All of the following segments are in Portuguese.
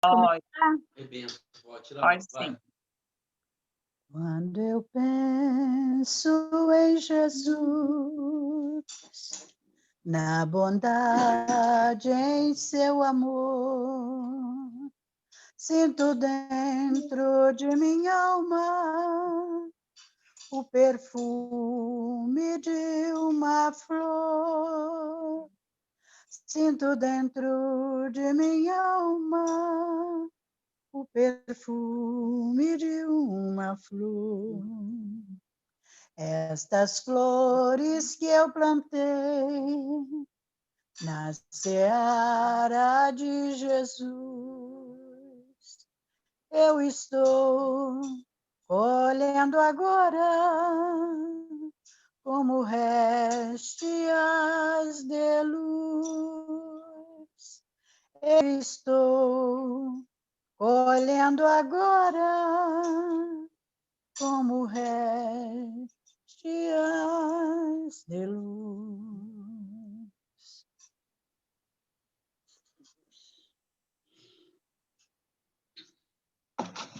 Pode, Pode sim. Quando eu penso em Jesus, na bondade em seu amor, sinto dentro de minha alma o perfume de uma flor. Sinto dentro de minha alma o perfume de uma flor. Estas flores que eu plantei na seara de Jesus, eu estou colhendo agora como réstias de luz. Eu estou colhendo agora como réstias de luz.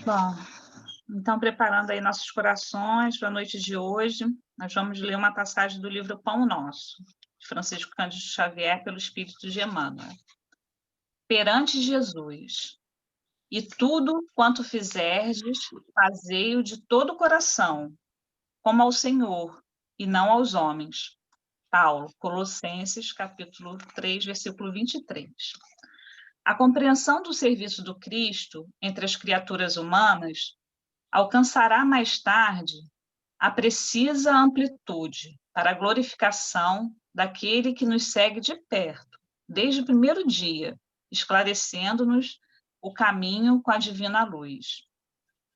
Bom, então, preparando aí nossos corações para a noite de hoje, nós vamos ler uma passagem do livro Pão Nosso, de Francisco Cândido Xavier, pelo Espírito de Emmanuel. Perante Jesus, e tudo quanto fizerdes, fazei-o de todo o coração, como ao Senhor, e não aos homens. Paulo, Colossenses, capítulo 3, versículo 23. A compreensão do serviço do Cristo entre as criaturas humanas alcançará mais tarde a precisa amplitude para a glorificação daquele que nos segue de perto, desde o primeiro dia, esclarecendo-nos o caminho com a divina luz.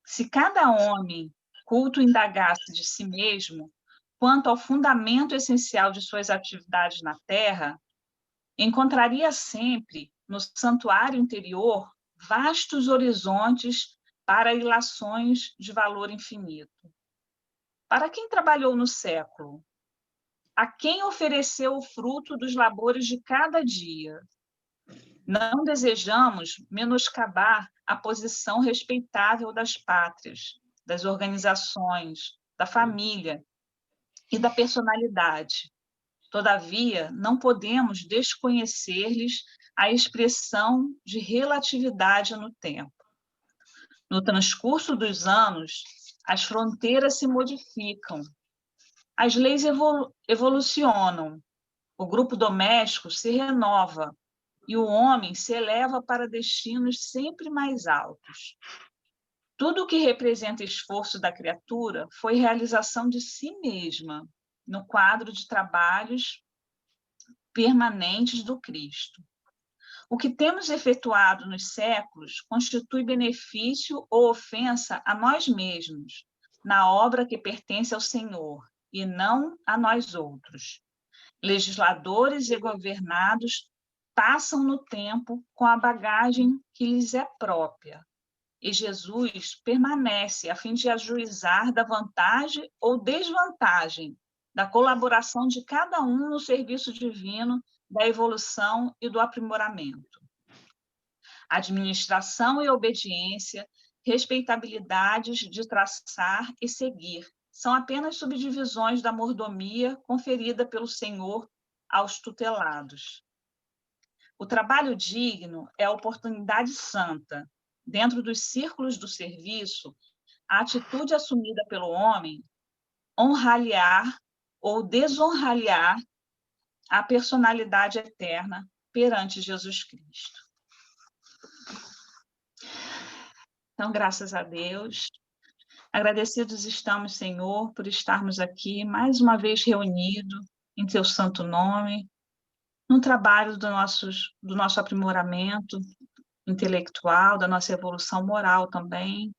Se cada homem culto indagasse de si mesmo quanto ao fundamento essencial de suas atividades na Terra, encontraria sempre no santuário interior vastos horizontes para ilações de valor infinito. Para quem trabalhou no século? A quem ofereceu o fruto dos labores de cada dia? Não desejamos menoscabar a posição respeitável das pátrias, das organizações, da família e da personalidade. Todavia, não podemos desconhecer-lhes a expressão de relatividade no tempo. No transcurso dos anos, as fronteiras se modificam, as leis evolucionam, o grupo doméstico se renova e o homem se eleva para destinos sempre mais altos. Tudo o que representa esforço da criatura foi realização de si mesma, no quadro de trabalhos permanentes do Cristo. O que temos efetuado nos séculos constitui benefício ou ofensa a nós mesmos, na obra que pertence ao Senhor, e não a nós outros. Legisladores e governados passam no tempo com a bagagem que lhes é própria, e Jesus permanece a fim de ajuizar da vantagem ou desvantagem da colaboração de cada um no serviço divino da evolução e do aprimoramento. Administração e obediência, respeitabilidades de traçar e seguir, são apenas subdivisões da mordomia conferida pelo Senhor aos tutelados. O trabalho digno é a oportunidade santa. Dentro dos círculos do serviço, a atitude assumida pelo homem honrar-lhe-á ou desonrar-lhe-á a personalidade eterna perante Jesus Cristo. Então, graças a Deus, agradecidos estamos, Senhor, por estarmos aqui mais uma vez reunidos em Teu santo nome, no trabalho do nosso aprimoramento intelectual, da nossa evolução moral também,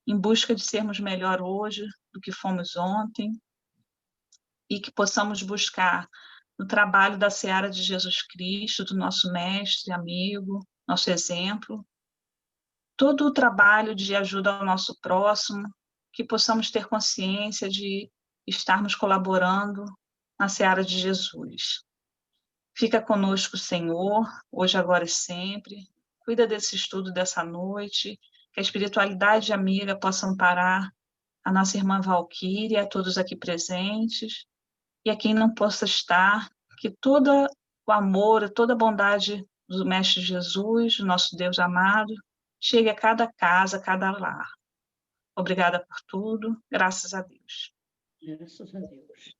em busca de sermos melhor hoje do que fomos ontem, e que possamos buscar no trabalho da seara de Jesus Cristo, do nosso mestre, amigo, nosso exemplo, todo o trabalho de ajuda ao nosso próximo, que possamos ter consciência de estarmos colaborando na seara de Jesus. Fica conosco, Senhor, hoje, agora e sempre. Cuida desse estudo dessa noite, que a espiritualidade amiga possa amparar a nossa irmã Valquíria, a todos aqui presentes, e a quem não possa estar, que todo o amor, toda a bondade do Mestre Jesus, nosso Deus amado, chegue a cada casa, a cada lar. Obrigada por tudo, graças a Deus. Graças a Deus.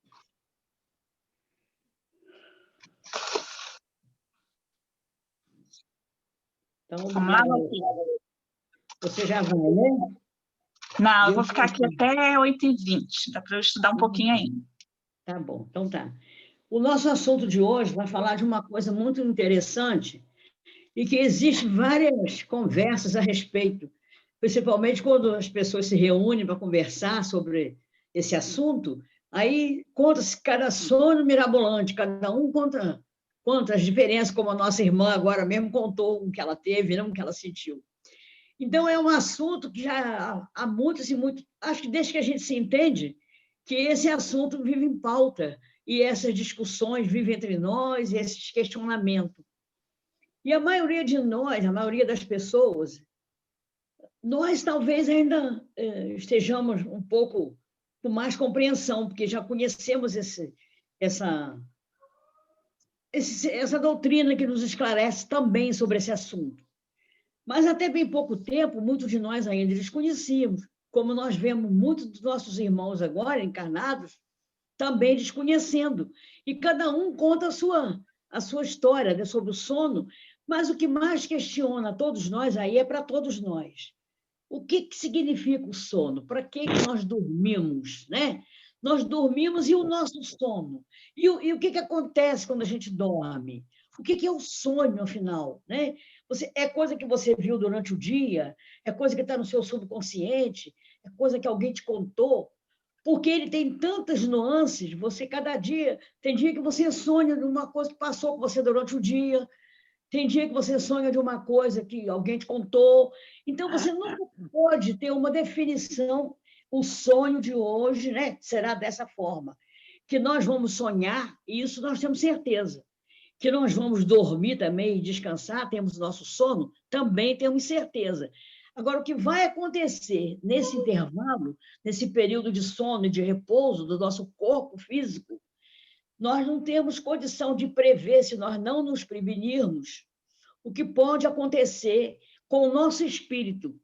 Então, Vamos lá, Valquíria? Você já vai, né? Não, eu vou ficar aqui até 8h20, dá para eu estudar um pouquinho ainda. Tá bom, então tá. O nosso assunto de hoje vai falar de uma coisa muito interessante e que existe várias conversas a respeito, principalmente quando as pessoas se reúnem para conversar sobre esse assunto, aí conta-se cada sonho mirabolante, cada um conta as diferenças, como a nossa irmã agora mesmo contou o que ela teve, não o que ela sentiu. Então, é um assunto que já há muitos e muitos... Acho que desde que a gente se entende, que esse assunto vive em pauta, e essas discussões vivem entre nós, e esses questionamentos. E a maioria de nós, a maioria das pessoas, nós talvez ainda estejamos um pouco com mais compreensão, porque já conhecemos essa doutrina que nos esclarece também sobre esse assunto. Mas até bem pouco tempo, muitos de nós ainda desconhecíamos, como nós vemos muitos dos nossos irmãos agora, encarnados, também desconhecendo. E cada um conta a sua história, né, sobre o sono, mas o que mais questiona todos nós aí é para todos nós. O que significa o sono? Para que nós dormimos, né? Nós dormimos e o nosso sono? E o que acontece quando a gente dorme? O que é o sonho, afinal? Né? É coisa que você viu durante o dia? É coisa que está no seu subconsciente? É coisa que alguém te contou? Porque ele tem tantas nuances, cada dia... Tem dia que você sonha de uma coisa que passou com você durante o dia, tem dia que você sonha de uma coisa que alguém te contou. Então, você nunca pode ter uma definição. O sonho de hoje, né, será dessa forma, que nós vamos sonhar, e isso nós temos certeza. Que nós vamos dormir também e descansar, temos nosso sono, também temos certeza. Agora, o que vai acontecer nesse intervalo, nesse período de sono e de repouso do nosso corpo físico, nós não temos condição de prever, se nós não nos prevenirmos, o que pode acontecer com o nosso espírito,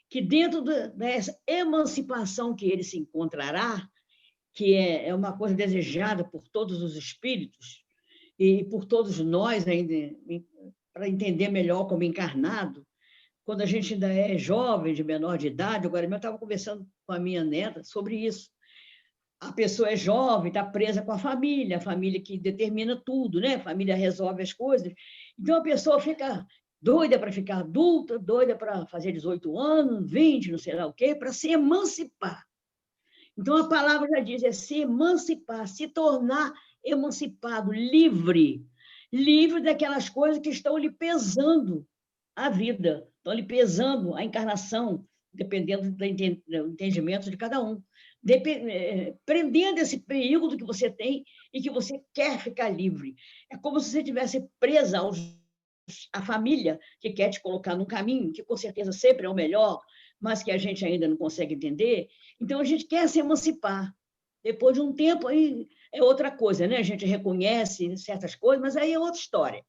que dentro dessa emancipação que ele se encontrará, que é uma coisa desejada por todos os espíritos e por todos nós, ainda para entender melhor como encarnado, quando a gente ainda é jovem, de menor de idade, agora eu estava conversando com a minha neta sobre isso. A pessoa é jovem, está presa com a família que determina tudo, né? A família resolve as coisas. Então, a pessoa fica doida para ficar adulta, doida para fazer 18 anos, 20, não sei lá o quê, para se emancipar. Então, a palavra já diz, é se emancipar, se tornar emancipado, livre daquelas coisas que estão lhe pesando a vida, estão lhe pesando a encarnação, dependendo do entendimento de cada um. Prendendo esse período que você tem e que você quer ficar livre. É como se você estivesse presa à família que quer te colocar num caminho, que com certeza sempre é o melhor, mas que a gente ainda não consegue entender. Então, a gente quer se emancipar. Depois de um tempo, aí é outra coisa, né? A gente reconhece certas coisas, mas aí é outra história.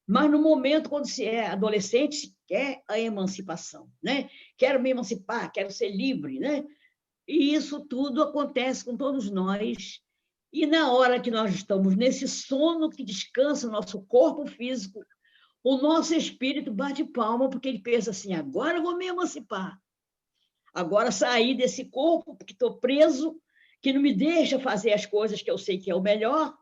Mas no momento, quando se é adolescente, se quer a emancipação, né? Quero me emancipar, quero ser livre, né? E isso tudo acontece com todos nós. E na hora que nós estamos nesse sono que descansa o nosso corpo físico, o nosso espírito bate palma, porque ele pensa assim, agora eu vou me emancipar. Agora sair desse corpo, porque estou preso, que não me deixa fazer as coisas que eu sei que é o melhor,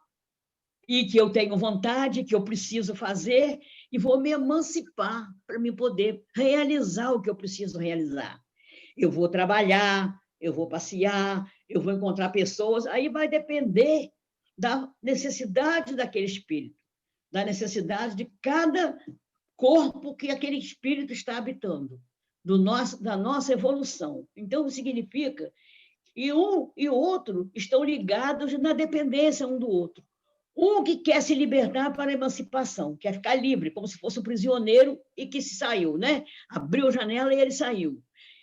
e que eu tenho vontade, que eu preciso fazer, e vou me emancipar para me poder realizar o que eu preciso realizar. Eu vou trabalhar, eu vou passear, eu vou encontrar pessoas, aí vai depender da necessidade daquele espírito, da necessidade de cada corpo que aquele espírito está habitando, da nossa evolução. Então, significa que um e o outro estão ligados na dependência um do outro. Um que quer se libertar para a emancipação, quer ficar livre, como se fosse um prisioneiro e que se saiu, né? Abriu a janela e ele saiu.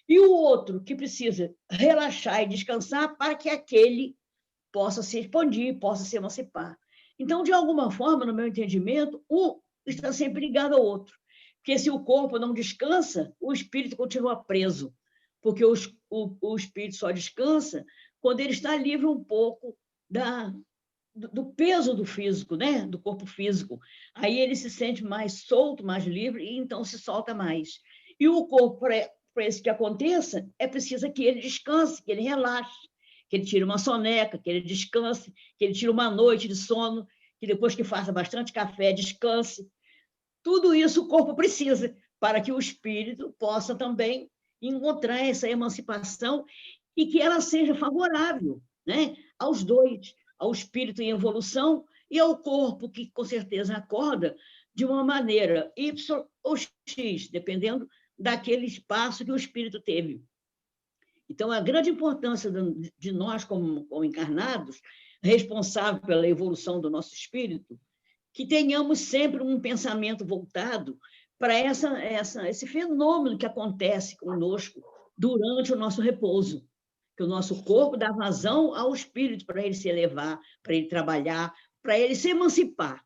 E o outro que precisa relaxar e descansar para que aquele possa se expandir, possa se emancipar. Então, de alguma forma, no meu entendimento, um está sempre ligado ao outro. Porque se o corpo não descansa, o espírito continua preso. Porque o espírito só descansa quando ele está livre um pouco do peso do físico, né? Do corpo físico. Aí ele se sente mais solto, mais livre, e então se solta mais. E o corpo, para isso que aconteça, é preciso que ele descanse, que ele relaxe, que ele tire uma soneca, que ele descanse, que ele tire uma noite de sono, que depois que faça bastante café, descanse. Tudo isso o corpo precisa para que o espírito possa também encontrar essa emancipação e que ela seja favorável, né, aos dois, ao espírito em evolução e ao corpo, que com certeza acorda de uma maneira Y ou X, dependendo daquele espaço que o espírito teve. Então, a grande importância de nós, como encarnados, responsáveis pela evolução do nosso espírito, que tenhamos sempre um pensamento voltado para esse fenômeno que acontece conosco durante o nosso repouso, que o nosso corpo dá vazão ao espírito para ele se elevar, para ele trabalhar, para ele se emancipar.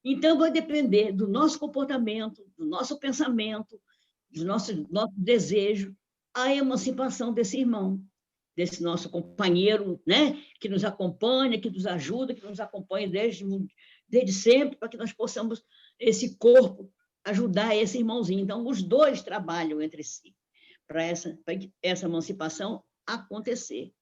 Então, vai depender do nosso comportamento, do nosso pensamento, do nosso desejo, a emancipação desse irmão, desse nosso companheiro, né? Que nos acompanha, que nos ajuda, que nos acompanha desde sempre, para que nós possamos, esse corpo, ajudar esse irmãozinho. Então, os dois trabalham entre si para essa emancipação acontecer.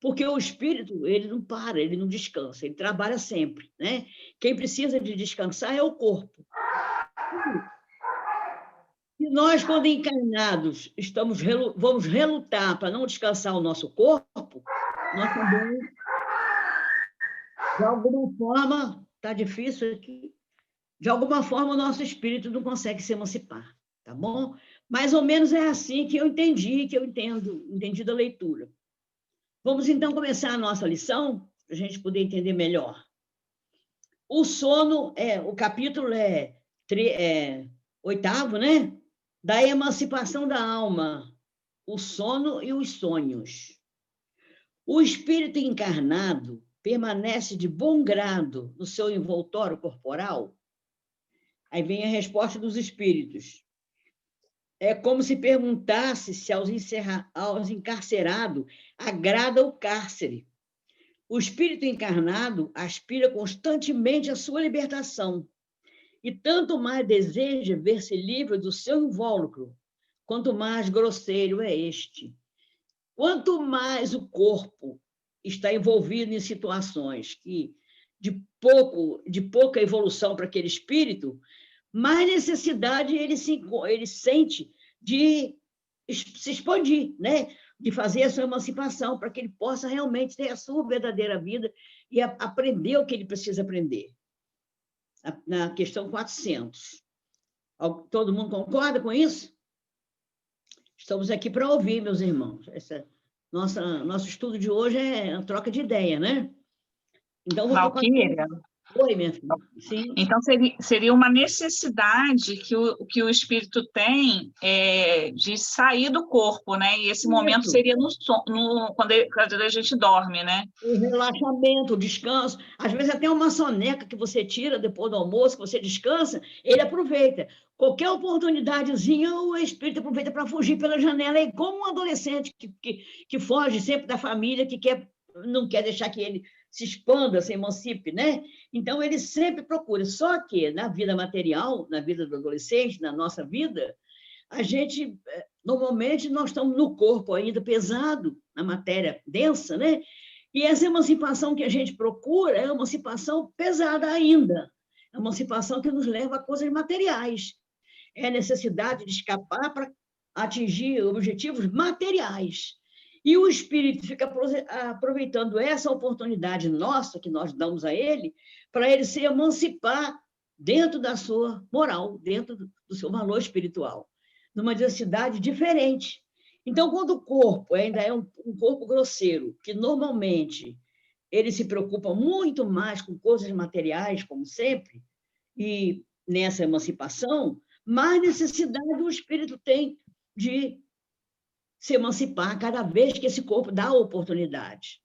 Porque o espírito, ele não para, ele não descansa, ele trabalha sempre, né? Quem precisa de descansar é o corpo. E nós, quando encarnados, vamos relutar para não descansar o nosso corpo, nós também, de alguma forma, está difícil aqui, de alguma forma o nosso espírito não consegue se emancipar, tá bom? Mais ou menos é assim que eu entendi, entendi da leitura. Vamos, então, começar a nossa lição, para a gente poder entender melhor. O sono, o capítulo é 8º, né? Da emancipação da alma, o sono e os sonhos. O espírito encarnado permanece de bom grado no seu envoltório corporal? Aí vem a resposta dos espíritos. É como se perguntasse se aos encarcerados agrada o cárcere. O espírito encarnado aspira constantemente à sua libertação e tanto mais deseja ver-se livre do seu invólucro, quanto mais grosseiro é este. Quanto mais o corpo está envolvido em situações de pouca evolução para aquele espírito, mais necessidade ele sente de se expandir, né? De fazer a sua emancipação, para que ele possa realmente ter a sua verdadeira vida e aprender o que ele precisa aprender. Na questão 400. Todo mundo concorda com isso? Estamos aqui para ouvir, meus irmãos. Nosso estudo de hoje é uma troca de ideia, né? Então, Valquíria. Oi, minha filha. Sim. Então, seria uma necessidade que o espírito tem de sair do corpo, né? E esse momento seria quando a gente dorme, né? O relaxamento, o descanso. Às vezes até uma soneca que você tira depois do almoço, que você descansa, ele aproveita. Qualquer oportunidadezinha, o espírito aproveita para fugir pela janela. É como um adolescente que foge sempre da família, não quer deixar que ele se expanda, se emancipe, né? Então, ele sempre procura. Só que, na vida material, na vida do adolescente, na nossa vida, normalmente, nós estamos no corpo ainda pesado, na matéria densa, né? E essa emancipação que a gente procura é uma emancipação pesada ainda. É uma emancipação que nos leva a coisas materiais. É a necessidade de escapar para atingir objetivos materiais. E o espírito fica aproveitando essa oportunidade nossa, que nós damos a ele, para ele se emancipar dentro da sua moral, dentro do seu valor espiritual, numa densidade diferente. Então, quando o corpo ainda é um corpo grosseiro, que normalmente ele se preocupa muito mais com coisas materiais, como sempre, e nessa emancipação, mais necessidade o espírito tem de se emancipar cada vez que esse corpo dá a oportunidade.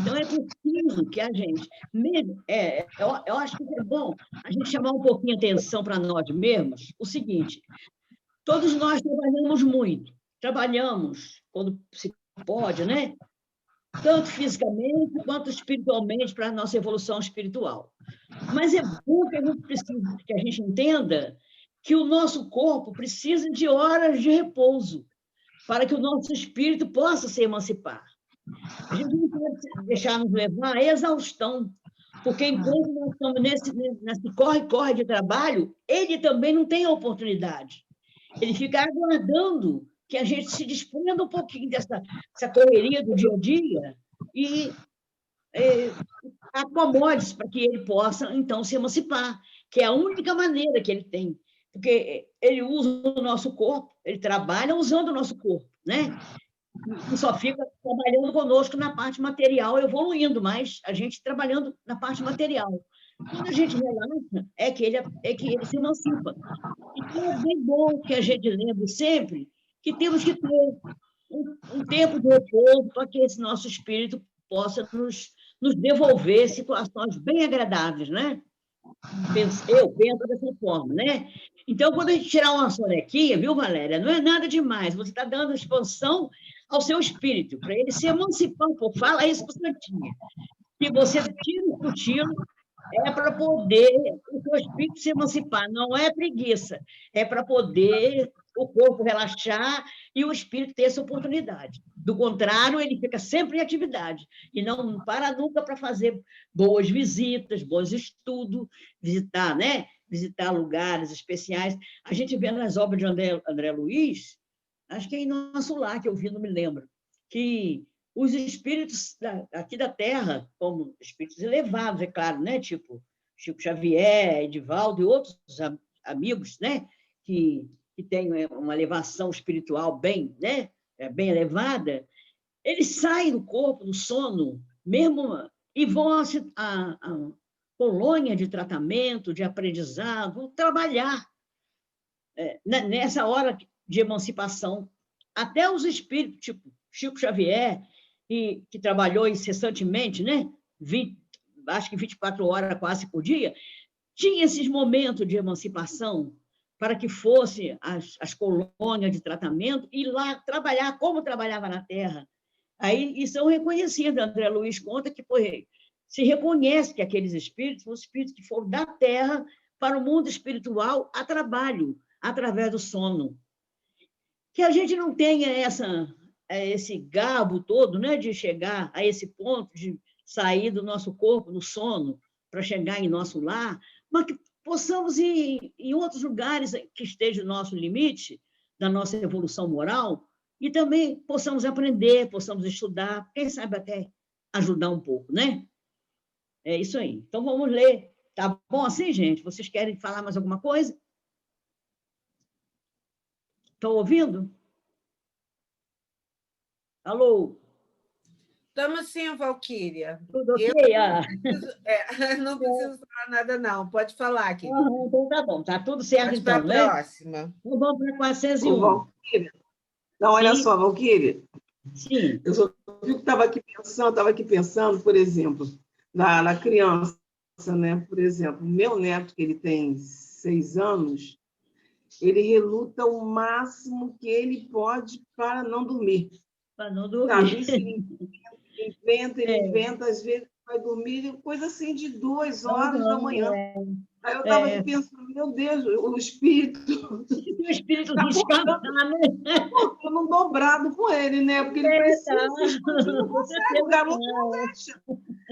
Então, é preciso que a gente, mesmo, eu acho que é bom a gente chamar um pouquinho a atenção para nós mesmos, o seguinte, todos nós trabalhamos muito, trabalhamos quando se pode, né? Tanto fisicamente quanto espiritualmente, para a nossa evolução espiritual. Mas é bom que a gente entenda que o nosso corpo precisa de horas de repouso para que o nosso espírito possa se emancipar. A gente não pode deixar nos levar à exaustão, porque enquanto nós estamos nesse corre-corre de trabalho, ele também não tem a oportunidade. Ele fica aguardando que a gente se desprenda um pouquinho dessa correria do dia a dia e acomode-se para que ele possa, então, se emancipar, que é a única maneira que ele tem, porque ele usa o nosso corpo, ele trabalha usando o nosso corpo, né? E só fica trabalhando conosco na parte material, evoluindo, mas a gente trabalhando na parte material. Quando a gente relaxa, é que ele se emancipa. Então, é bem bom que a gente lembre sempre que temos que ter um tempo de repouso para que esse nosso espírito possa nos devolver situações bem agradáveis, né? Eu penso dessa forma, né? Então, quando a gente tirar uma sonequinha, viu, Valéria? Não é nada demais. Você está dando expansão ao seu espírito, para ele se emancipar um pouco. Fala isso para o Santinha. Que você tira o cochilo é para poder o seu espírito se emancipar. Não é preguiça. É para poder o corpo relaxar e o espírito ter essa oportunidade. Do contrário, ele fica sempre em atividade e não para nunca para fazer boas visitas, bons estudos, visitar, né? Visitar lugares especiais. A gente vê nas obras de André Luiz, acho que é em Nosso Lar, que eu vi, não me lembro, que os espíritos aqui da Terra, como espíritos elevados, é claro, né? Tipo Chico Xavier, Edivaldo e outros amigos, né? Que têm uma elevação espiritual bem, né? Bem elevada, eles saem do corpo, do sono, mesmo, e vão a colônia de tratamento, de aprendizado, vão trabalhar nessa hora de emancipação. Até os espíritos, tipo Chico Xavier, que trabalhou incessantemente, né? Acho que 24 horas quase por dia, tinha esses momentos de emancipação para que fosse as colônias de tratamento e lá trabalhar como trabalhava na Terra. Aí, e são reconhecidos, André Luiz conta que se reconhece que aqueles espíritos são espíritos que foram da Terra para o mundo espiritual a trabalho, através do sono. Que a gente não tenha esse garbo todo, né, de chegar a esse ponto de sair do nosso corpo, do sono, para chegar em nosso lar, mas que possamos ir em outros lugares que esteja o nosso limite, da nossa evolução moral, e também possamos aprender, possamos estudar, quem sabe até ajudar um pouco, né? É isso aí. Então, vamos ler. Tá bom assim, gente? Vocês querem falar mais alguma coisa? Estão ouvindo? Alô? Estamos sim, Valquíria. Tudo ok? Não preciso falar nada, não. Pode falar, querida. Então tá bom, tá tudo certo, Pode então, para a né? próxima. Então vamos para 401. Valquíria. Não, olha Sim. só, Valquíria. Sim. Eu só estava aqui pensando, por exemplo, na criança, né? Por exemplo, meu neto, que ele tem 6 anos, ele reluta o máximo que ele pode para não dormir. Para não dormir. Sabe? Ele inventa, às vezes vai dormir, coisa assim de 2 horas da manhã. Aí eu estava aqui pensando, meu Deus, o espírito... O espírito descansar, né? Não dobrado com ele, né? Porque ele precisa se expandir, não consegue, o garoto não deixa.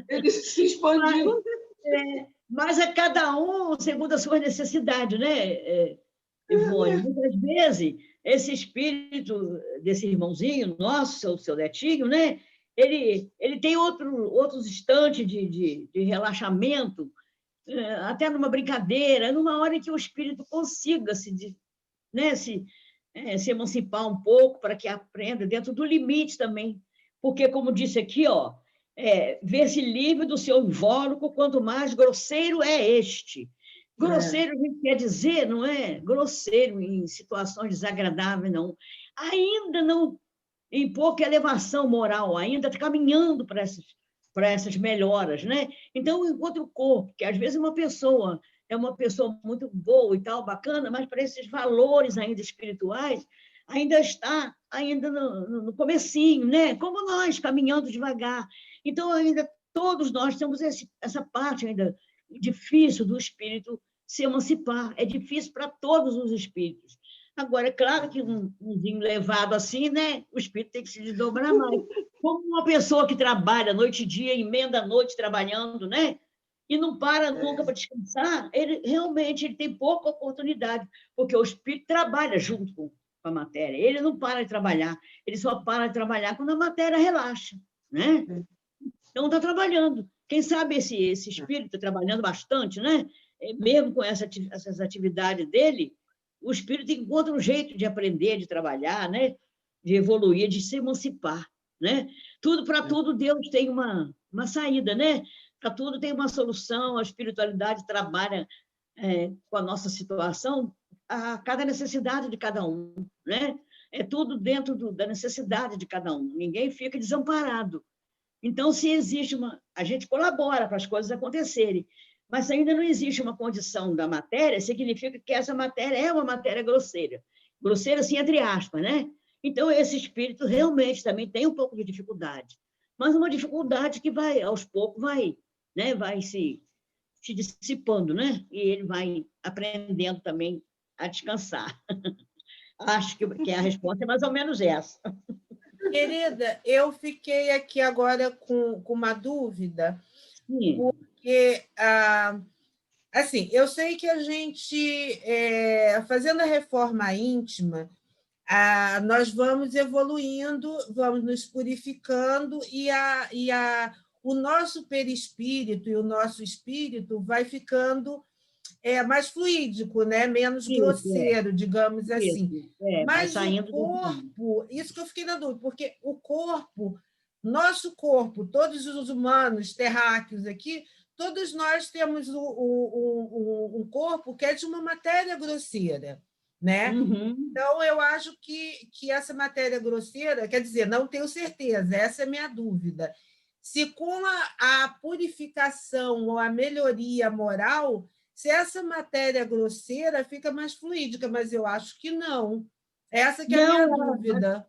Ele se expandir, não deixa. Mas é cada um segundo as suas necessidades, né, Ivone? Muitas vezes, esse espírito desse irmãozinho nosso, seu netinho, né? Ele tem outros instantes de relaxamento, até numa brincadeira, numa hora em que o espírito consiga se emancipar um pouco para que aprenda dentro do limite também. Porque, como disse aqui, vê-se livre do seu invólucro, quanto mais grosseiro é este. Grosseiro, a gente quer dizer, não é grosseiro em situações desagradáveis, não. Ainda não, em pouca elevação moral, ainda está caminhando para essas melhoras, né? Então, encontra o corpo, que às vezes é uma pessoa muito boa e tal, bacana, mas para esses valores ainda espirituais, ainda está no comecinho, né? Como nós, caminhando devagar. Então, ainda todos nós temos essa parte ainda difícil do espírito se emancipar. É difícil para todos os espíritos. Agora, é claro que umzinho levado assim, né? O espírito tem que se desdobrar mais. Como uma pessoa que trabalha noite e dia, emenda a noite trabalhando, né? E não para nunca para descansar, ele realmente tem pouca oportunidade, porque o espírito trabalha junto com a matéria. Ele não para de trabalhar, ele só para de trabalhar quando a matéria relaxa, né? Então, está trabalhando. Quem sabe esse espírito está trabalhando bastante, né? Mesmo com essas atividades dele, o espírito encontra um jeito de aprender, de trabalhar, né? De evoluir, de se emancipar, né? Para tudo, Deus tem uma saída, né? Para tudo tem uma solução, a espiritualidade trabalha com a nossa situação, a cada necessidade de cada um, né? É tudo dentro da necessidade de cada um, ninguém fica desamparado. Então, se existe a gente colabora para as coisas acontecerem, mas ainda não existe uma condição da matéria, significa que essa matéria é uma matéria grosseira. Grosseira, assim, entre aspas, né? Então, esse espírito realmente também tem um pouco de dificuldade, mas uma dificuldade que aos poucos, vai se dissipando, né? E ele vai aprendendo também a descansar. Acho que a resposta é mais ou menos essa. Querida, eu fiquei aqui agora com uma dúvida, Sim. porque, assim, eu sei que a gente, fazendo a reforma íntima, nós vamos evoluindo, vamos nos purificando, e o nosso perispírito e o nosso espírito vai ficando mais fluídico, né? Menos grosseiro, digamos assim. Mas o corpo, isso que eu fiquei na dúvida, porque o corpo, nosso corpo, todos os humanos terráqueos aqui, todos nós temos um corpo que é de uma matéria grosseira, né? Uhum. Então, eu acho que essa matéria grosseira, quer dizer, não tenho certeza, essa é a minha dúvida. Se com a purificação ou a melhoria moral, se essa matéria grosseira fica mais fluídica, mas eu acho que não. Essa que é a minha dúvida.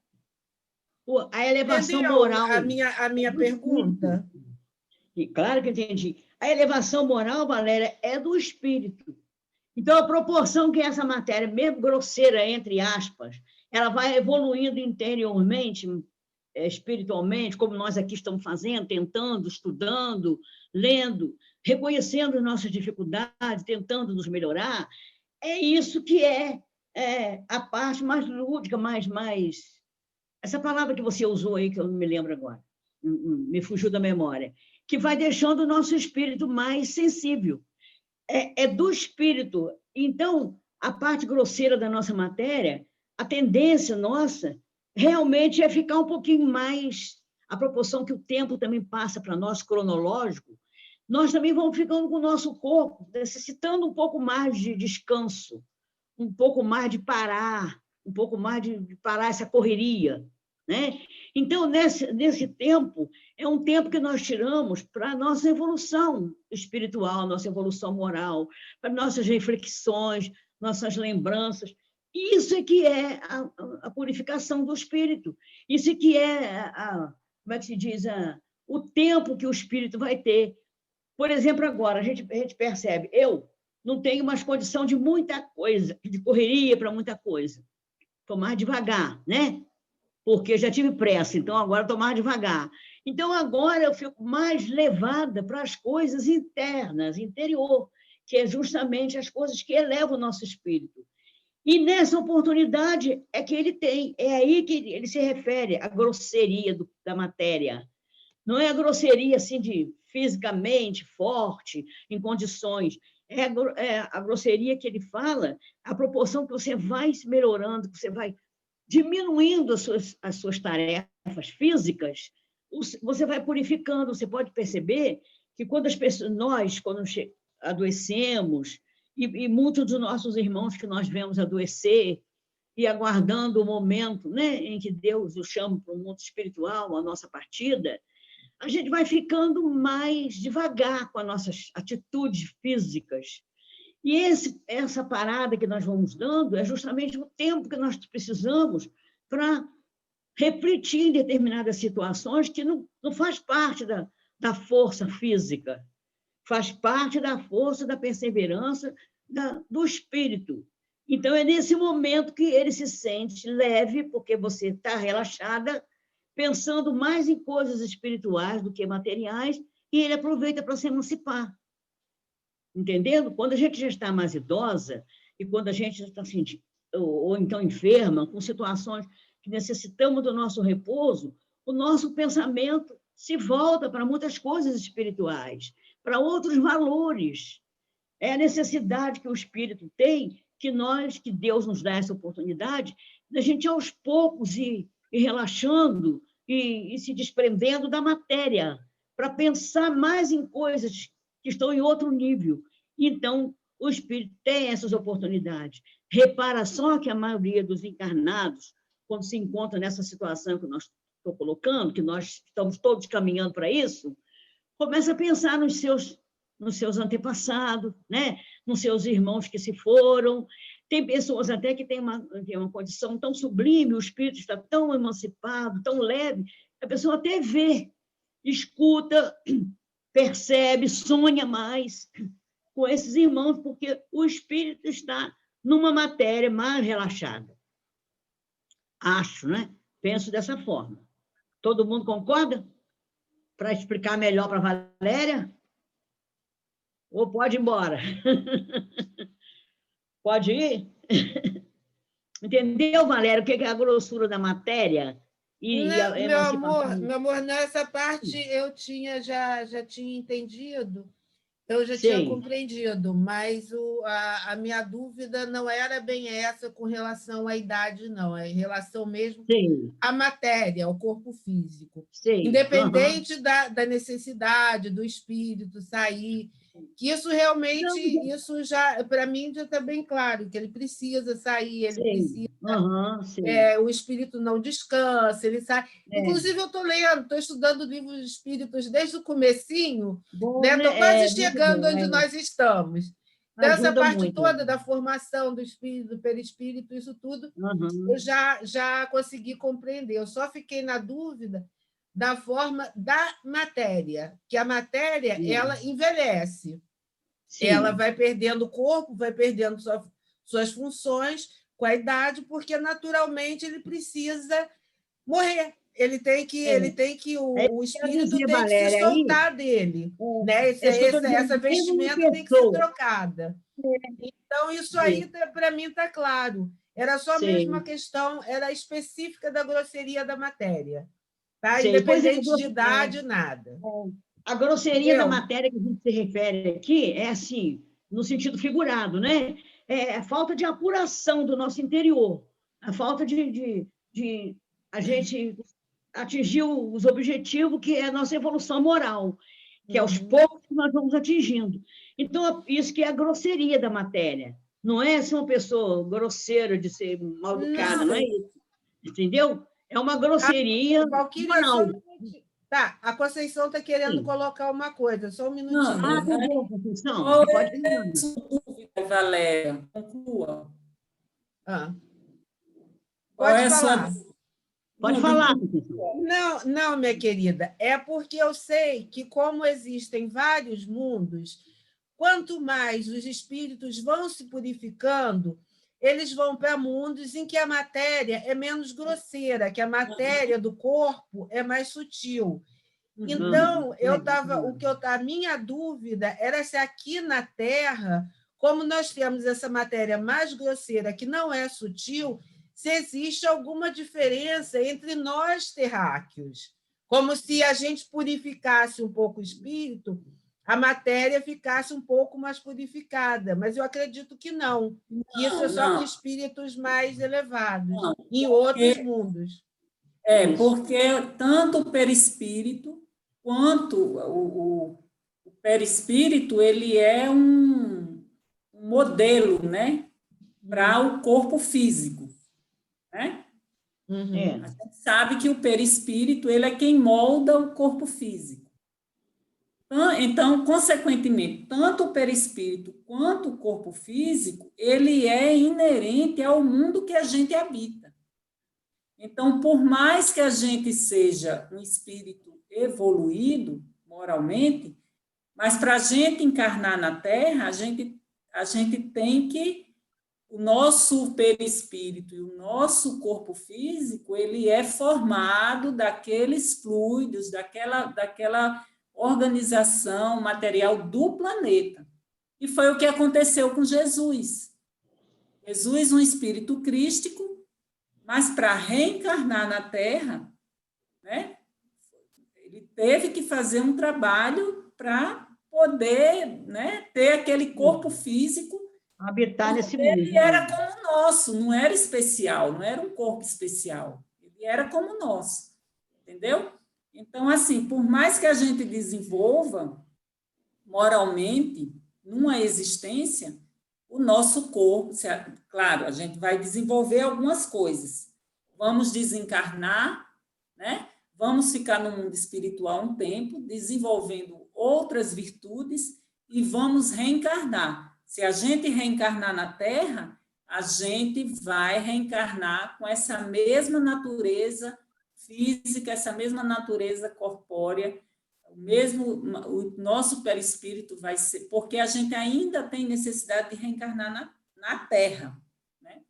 A elevação Entendeu moral... a minha pergunta? E claro que eu entendi. A elevação moral, Valéria, é do espírito. Então, a proporção que essa matéria, mesmo grosseira, entre aspas, ela vai evoluindo interiormente, espiritualmente, como nós aqui estamos fazendo, tentando, estudando, lendo, reconhecendo nossas dificuldades, tentando nos melhorar, é isso que é a parte mais lúdica, mais... Essa palavra que você usou aí, que eu não me lembro agora, me fugiu da memória, que vai deixando o nosso espírito mais sensível. É do espírito. Então, a parte grosseira da nossa matéria, a tendência nossa, realmente é ficar um pouquinho mais... A proporção que o tempo também passa para nós, cronológico, nós também vamos ficando com o nosso corpo, necessitando um pouco mais de descanso, um pouco mais de parar, um pouco mais de parar essa correria, né? Então, nesse tempo, é um tempo que nós tiramos para a nossa evolução espiritual, nossa evolução moral, para nossas reflexões, nossas lembranças. Isso é que é a purificação do espírito. Isso é que é, como é que se diz, o tempo que o espírito vai ter. Por exemplo, agora, a gente percebe, eu não tenho mais condição de muita coisa, de correria para muita coisa. Estou mais devagar, né? Porque já tive pressa, então agora estou mais devagar. Então, agora eu fico mais levada para as coisas internas, interior, que é justamente as coisas que elevam o nosso espírito. E nessa oportunidade é que ele tem, é aí que ele se refere à grosseria da matéria. Não é a grosseria assim de fisicamente forte, em condições. É a grosseria que ele fala, a proporção que você vai se melhorando, que você vai diminuindo as suas tarefas físicas, você vai purificando. Você pode perceber que quando quando adoecemos, e muitos dos nossos irmãos que nós vemos adoecer, e aguardando o momento, né, em que Deus o chama para o mundo espiritual, a nossa partida, a gente vai ficando mais devagar com as nossas atitudes físicas. E essa parada que nós vamos dando é justamente o tempo que nós precisamos para refletir em determinadas situações que não faz parte da força física, faz parte da força da perseverança do espírito. Então, é nesse momento que ele se sente leve, porque você está relaxada, pensando mais em coisas espirituais do que materiais, e ele aproveita para se emancipar. Entendendo? Quando a gente já está mais idosa, e quando a gente está sentindo, ou então enferma, com situações que necessitamos do nosso repouso, o nosso pensamento se volta para muitas coisas espirituais, para outros valores. É a necessidade que o espírito tem, que Deus nos dá essa oportunidade, da gente, aos poucos, ir relaxando e se desprendendo da matéria, para pensar mais em coisas que estão em outro nível. Então, o espírito tem essas oportunidades. Repara só que a maioria dos encarnados, quando se encontra nessa situação que nós estou colocando, que nós estamos todos caminhando para isso, começa a pensar nos seus antepassados, né? Nos seus irmãos que se foram. Tem pessoas até que têm uma condição tão sublime, o espírito está tão emancipado, tão leve, a pessoa até vê, escuta, percebe, sonha mais com esses irmãos, porque o espírito está numa matéria mais relaxada. Acho, né? Penso dessa forma. Todo mundo concorda? Para explicar melhor para a Valéria? Ou pode ir embora? Pode ir? Entendeu, Valéria, o que é a grossura da matéria? Não, meu amor, nessa parte eu já tinha entendido, eu já tinha compreendido, mas a minha dúvida não era bem essa com relação à idade, não, é em relação mesmo à matéria, ao corpo físico. Independente da necessidade do espírito sair, que isso realmente, isso já, para mim, já está bem claro, que ele precisa sair, ele precisa. O espírito não descansa, ele sai. Inclusive, eu estou lendo, estou estudando livros de espíritos desde o comecinho, estou quase chegando onde nós estamos. Então, essa parte toda da formação do espírito, do perispírito, isso tudo, eu já consegui compreender. Eu só fiquei na dúvida da forma da matéria, que a matéria ela envelhece. Ela vai perdendo o corpo, vai perdendo suas funções com a idade, porque naturalmente ele precisa morrer. Ele tem que o espírito tem que se soltar dele, né? Essa vestimenta tem que ser trocada. Então, isso aí, para mim, está claro. Era só mesmo uma questão, era específica da grosseria da matéria. Tá? Independente de idade, nada. A grosseria da matéria que a gente se refere aqui é assim, no sentido figurado, né? É a falta de apuração do nosso interior, a falta de a gente atingir os objetivos, que é a nossa evolução moral, que aos poucos nós vamos atingindo. Então, isso que é a grosseria da matéria. Não é ser uma pessoa grosseira, de ser mal educada, não é isso. Entendeu? É uma grosseria moral. Tá, a Conceição está querendo colocar uma coisa, só um minutinho. Tá bom, Conceição. Pode dúvida, Valéria. Conclua. Pode falar. Pode falar. Não, minha querida, é porque eu sei que, como existem vários mundos, quanto mais os espíritos vão se purificando, eles vão para mundos em que a matéria é menos grosseira, que a matéria do corpo é mais sutil. Então, a minha dúvida era se aqui na Terra, como nós temos essa matéria mais grosseira, que não é sutil, se existe alguma diferença entre nós terráqueos. Como se a gente purificasse um pouco o espírito, a matéria ficasse um pouco mais purificada, mas eu acredito que não. Isso é só para espíritos mais elevados, em outros mundos. Porque tanto o perispírito quanto o perispírito, ele é um modelo, né, para o corpo físico, né? A gente sabe que o perispírito, ele é quem molda o corpo físico. Então, consequentemente, tanto o perispírito quanto o corpo físico, ele é inerente ao mundo que a gente habita. Então, por mais que a gente seja um espírito evoluído moralmente, mas para a gente encarnar na Terra, a gente tem que... O nosso perispírito e o nosso corpo físico, ele é formado daqueles fluidos, daquela organização material do planeta. E foi o que aconteceu com Jesus. Jesus, um espírito crístico, mas para reencarnar na Terra, né, ele teve que fazer um trabalho para poder, né, ter aquele corpo físico. Habitar nesse mundo. Ele era como o nosso, não era especial, não era um corpo especial. Ele era como o nosso, entendeu? Então, assim, por mais que a gente desenvolva moralmente numa existência, o nosso corpo, claro, a gente vai desenvolver algumas coisas. Vamos desencarnar, né? Vamos ficar no mundo espiritual um tempo, desenvolvendo outras virtudes e vamos reencarnar. Se a gente reencarnar na Terra, a gente vai reencarnar com essa mesma natureza física, essa mesma natureza corpórea, o nosso perispírito vai ser, porque a gente ainda tem necessidade de reencarnar na Terra, né?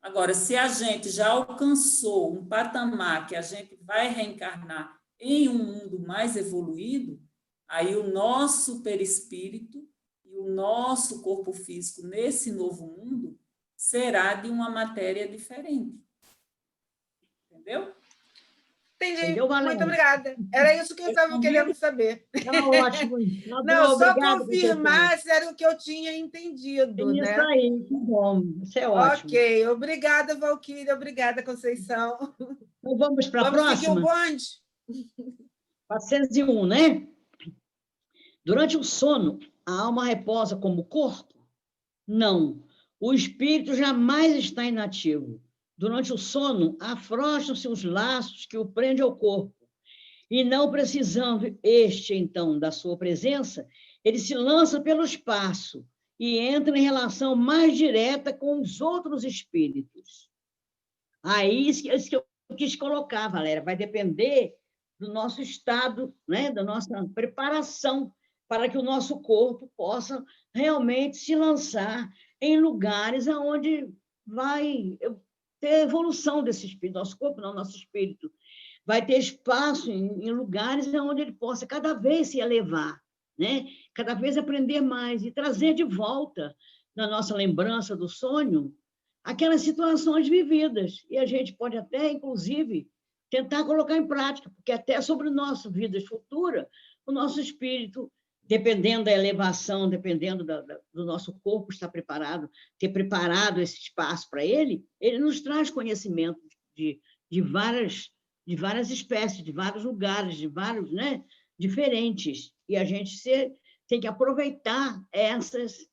Agora, se a gente já alcançou um patamar que a gente vai reencarnar em um mundo mais evoluído, aí o nosso perispírito e o nosso corpo físico nesse novo mundo será de uma matéria diferente. Entendeu? Entendi. Entendeu, Valéria? Muito obrigada. Era isso que eu estava querendo saber. Tá ótimo. Não, só Obrigada, confirmar se era o que eu tinha entendido, isso né? aí, que bom. Isso é ótimo. Ok. Obrigada, Valquíria. Obrigada, Conceição. Então, vamos para a próxima? Vamos seguir o bonde? 401, né? Durante o sono, a alma reposa como o corpo? Não. O espírito jamais está inativo. Durante o sono, afrouxam-se os laços que o prendem ao corpo. E não precisando este, então, da sua presença, ele se lança pelo espaço e entra em relação mais direta com os outros espíritos. Aí, isso que eu quis colocar, Valéria, vai depender do nosso estado, né, da nossa preparação para que o nosso corpo possa realmente se lançar em lugares onde vai ter evolução desse espírito, nosso corpo não, nosso espírito, vai ter espaço em lugares onde ele possa cada vez se elevar, né? Cada vez aprender mais e trazer de volta na nossa lembrança do sonho aquelas situações vividas. E a gente pode até, inclusive, tentar colocar em prática, porque até sobre a nossa vida futura, o nosso espírito, dependendo da elevação, dependendo do nosso corpo estar preparado, ter preparado esse espaço para ele nos traz conhecimento de várias espécies, de vários lugares, de vários, né, diferentes. E a gente tem que aproveitar essas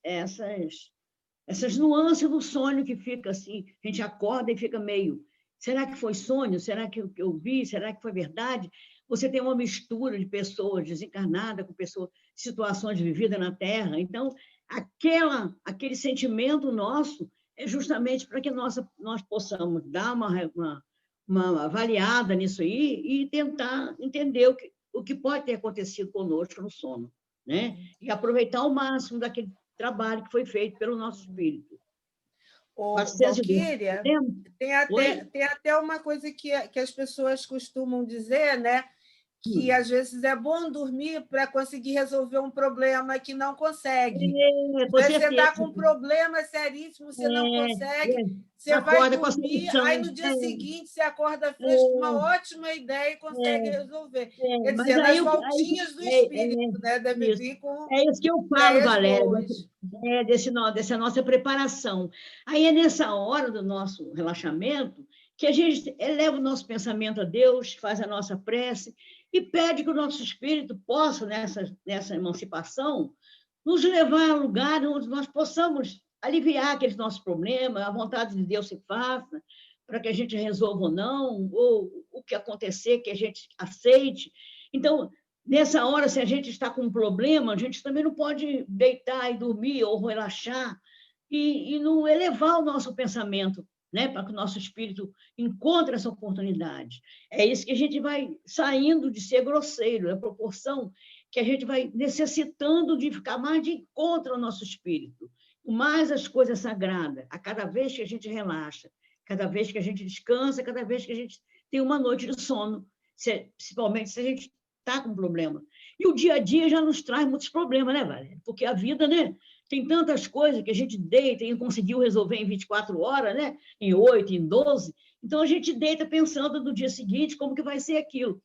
nuances do sonho que fica assim, a gente acorda e fica meio, será que foi sonho? Será que eu vi? Será que foi verdade? Você tem uma mistura de pessoas desencarnadas com pessoas, situações vividas na Terra. Então, aquele sentimento nosso é justamente para que nós possamos dar uma avaliada nisso aí e tentar entender o que pode ter acontecido conosco no sono, né? E aproveitar ao máximo daquele trabalho que foi feito pelo nosso espírito. Valquíria, tem até uma coisa que as pessoas costumam dizer, né? Que às vezes é bom dormir para conseguir resolver um problema que não consegue. Você está com um problema seríssimo, você não consegue, você vai dormir, aí no dia seguinte você acorda fresco com uma ótima ideia e consegue resolver. Quer dizer, nas voltinhas do espírito, né? Deve vir com... É isso que eu falo, Valéria, dessa nossa preparação. Aí é nessa hora do nosso relaxamento que a gente eleva o nosso pensamento a Deus, faz a nossa prece e pede que o nosso espírito possa, nessa emancipação, nos levar a lugares onde nós possamos aliviar aqueles nossos problemas, a vontade de Deus se faça, para que a gente resolva ou não, ou o que acontecer, que a gente aceite. Então, nessa hora, se a gente está com um problema, a gente também não pode deitar e dormir ou relaxar e não elevar o nosso pensamento, né, para que o nosso espírito encontre essa oportunidade. É isso que a gente vai saindo de ser grosseiro, é a proporção que a gente vai necessitando de ficar mais de encontro ao nosso espírito, mais as coisas sagradas, a cada vez que a gente relaxa, cada vez que a gente descansa, cada vez que a gente tem uma noite de sono, principalmente se a gente está com problema. E o dia a dia já nos traz muitos problemas, né, Valéria? Porque a vida, né, tem tantas coisas que a gente deita e conseguiu resolver em 24 horas, né, em 8, em 12. Então, a gente deita pensando no dia seguinte como que vai ser aquilo.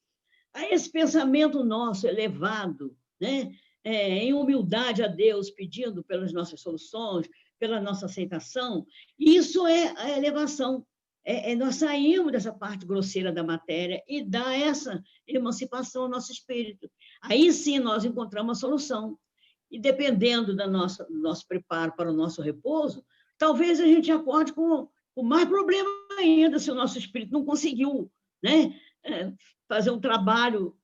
Aí, esse pensamento nosso elevado, né, em humildade a Deus, pedindo pelas nossas soluções, pela nossa aceitação, isso é a elevação. Nós saímos dessa parte grosseira da matéria e dá essa emancipação ao nosso espírito. Aí sim nós encontramos a solução. E dependendo do nosso preparo para o nosso repouso, talvez a gente acorde com mais problema ainda, se o nosso espírito não conseguiu, né, fazer um trabalho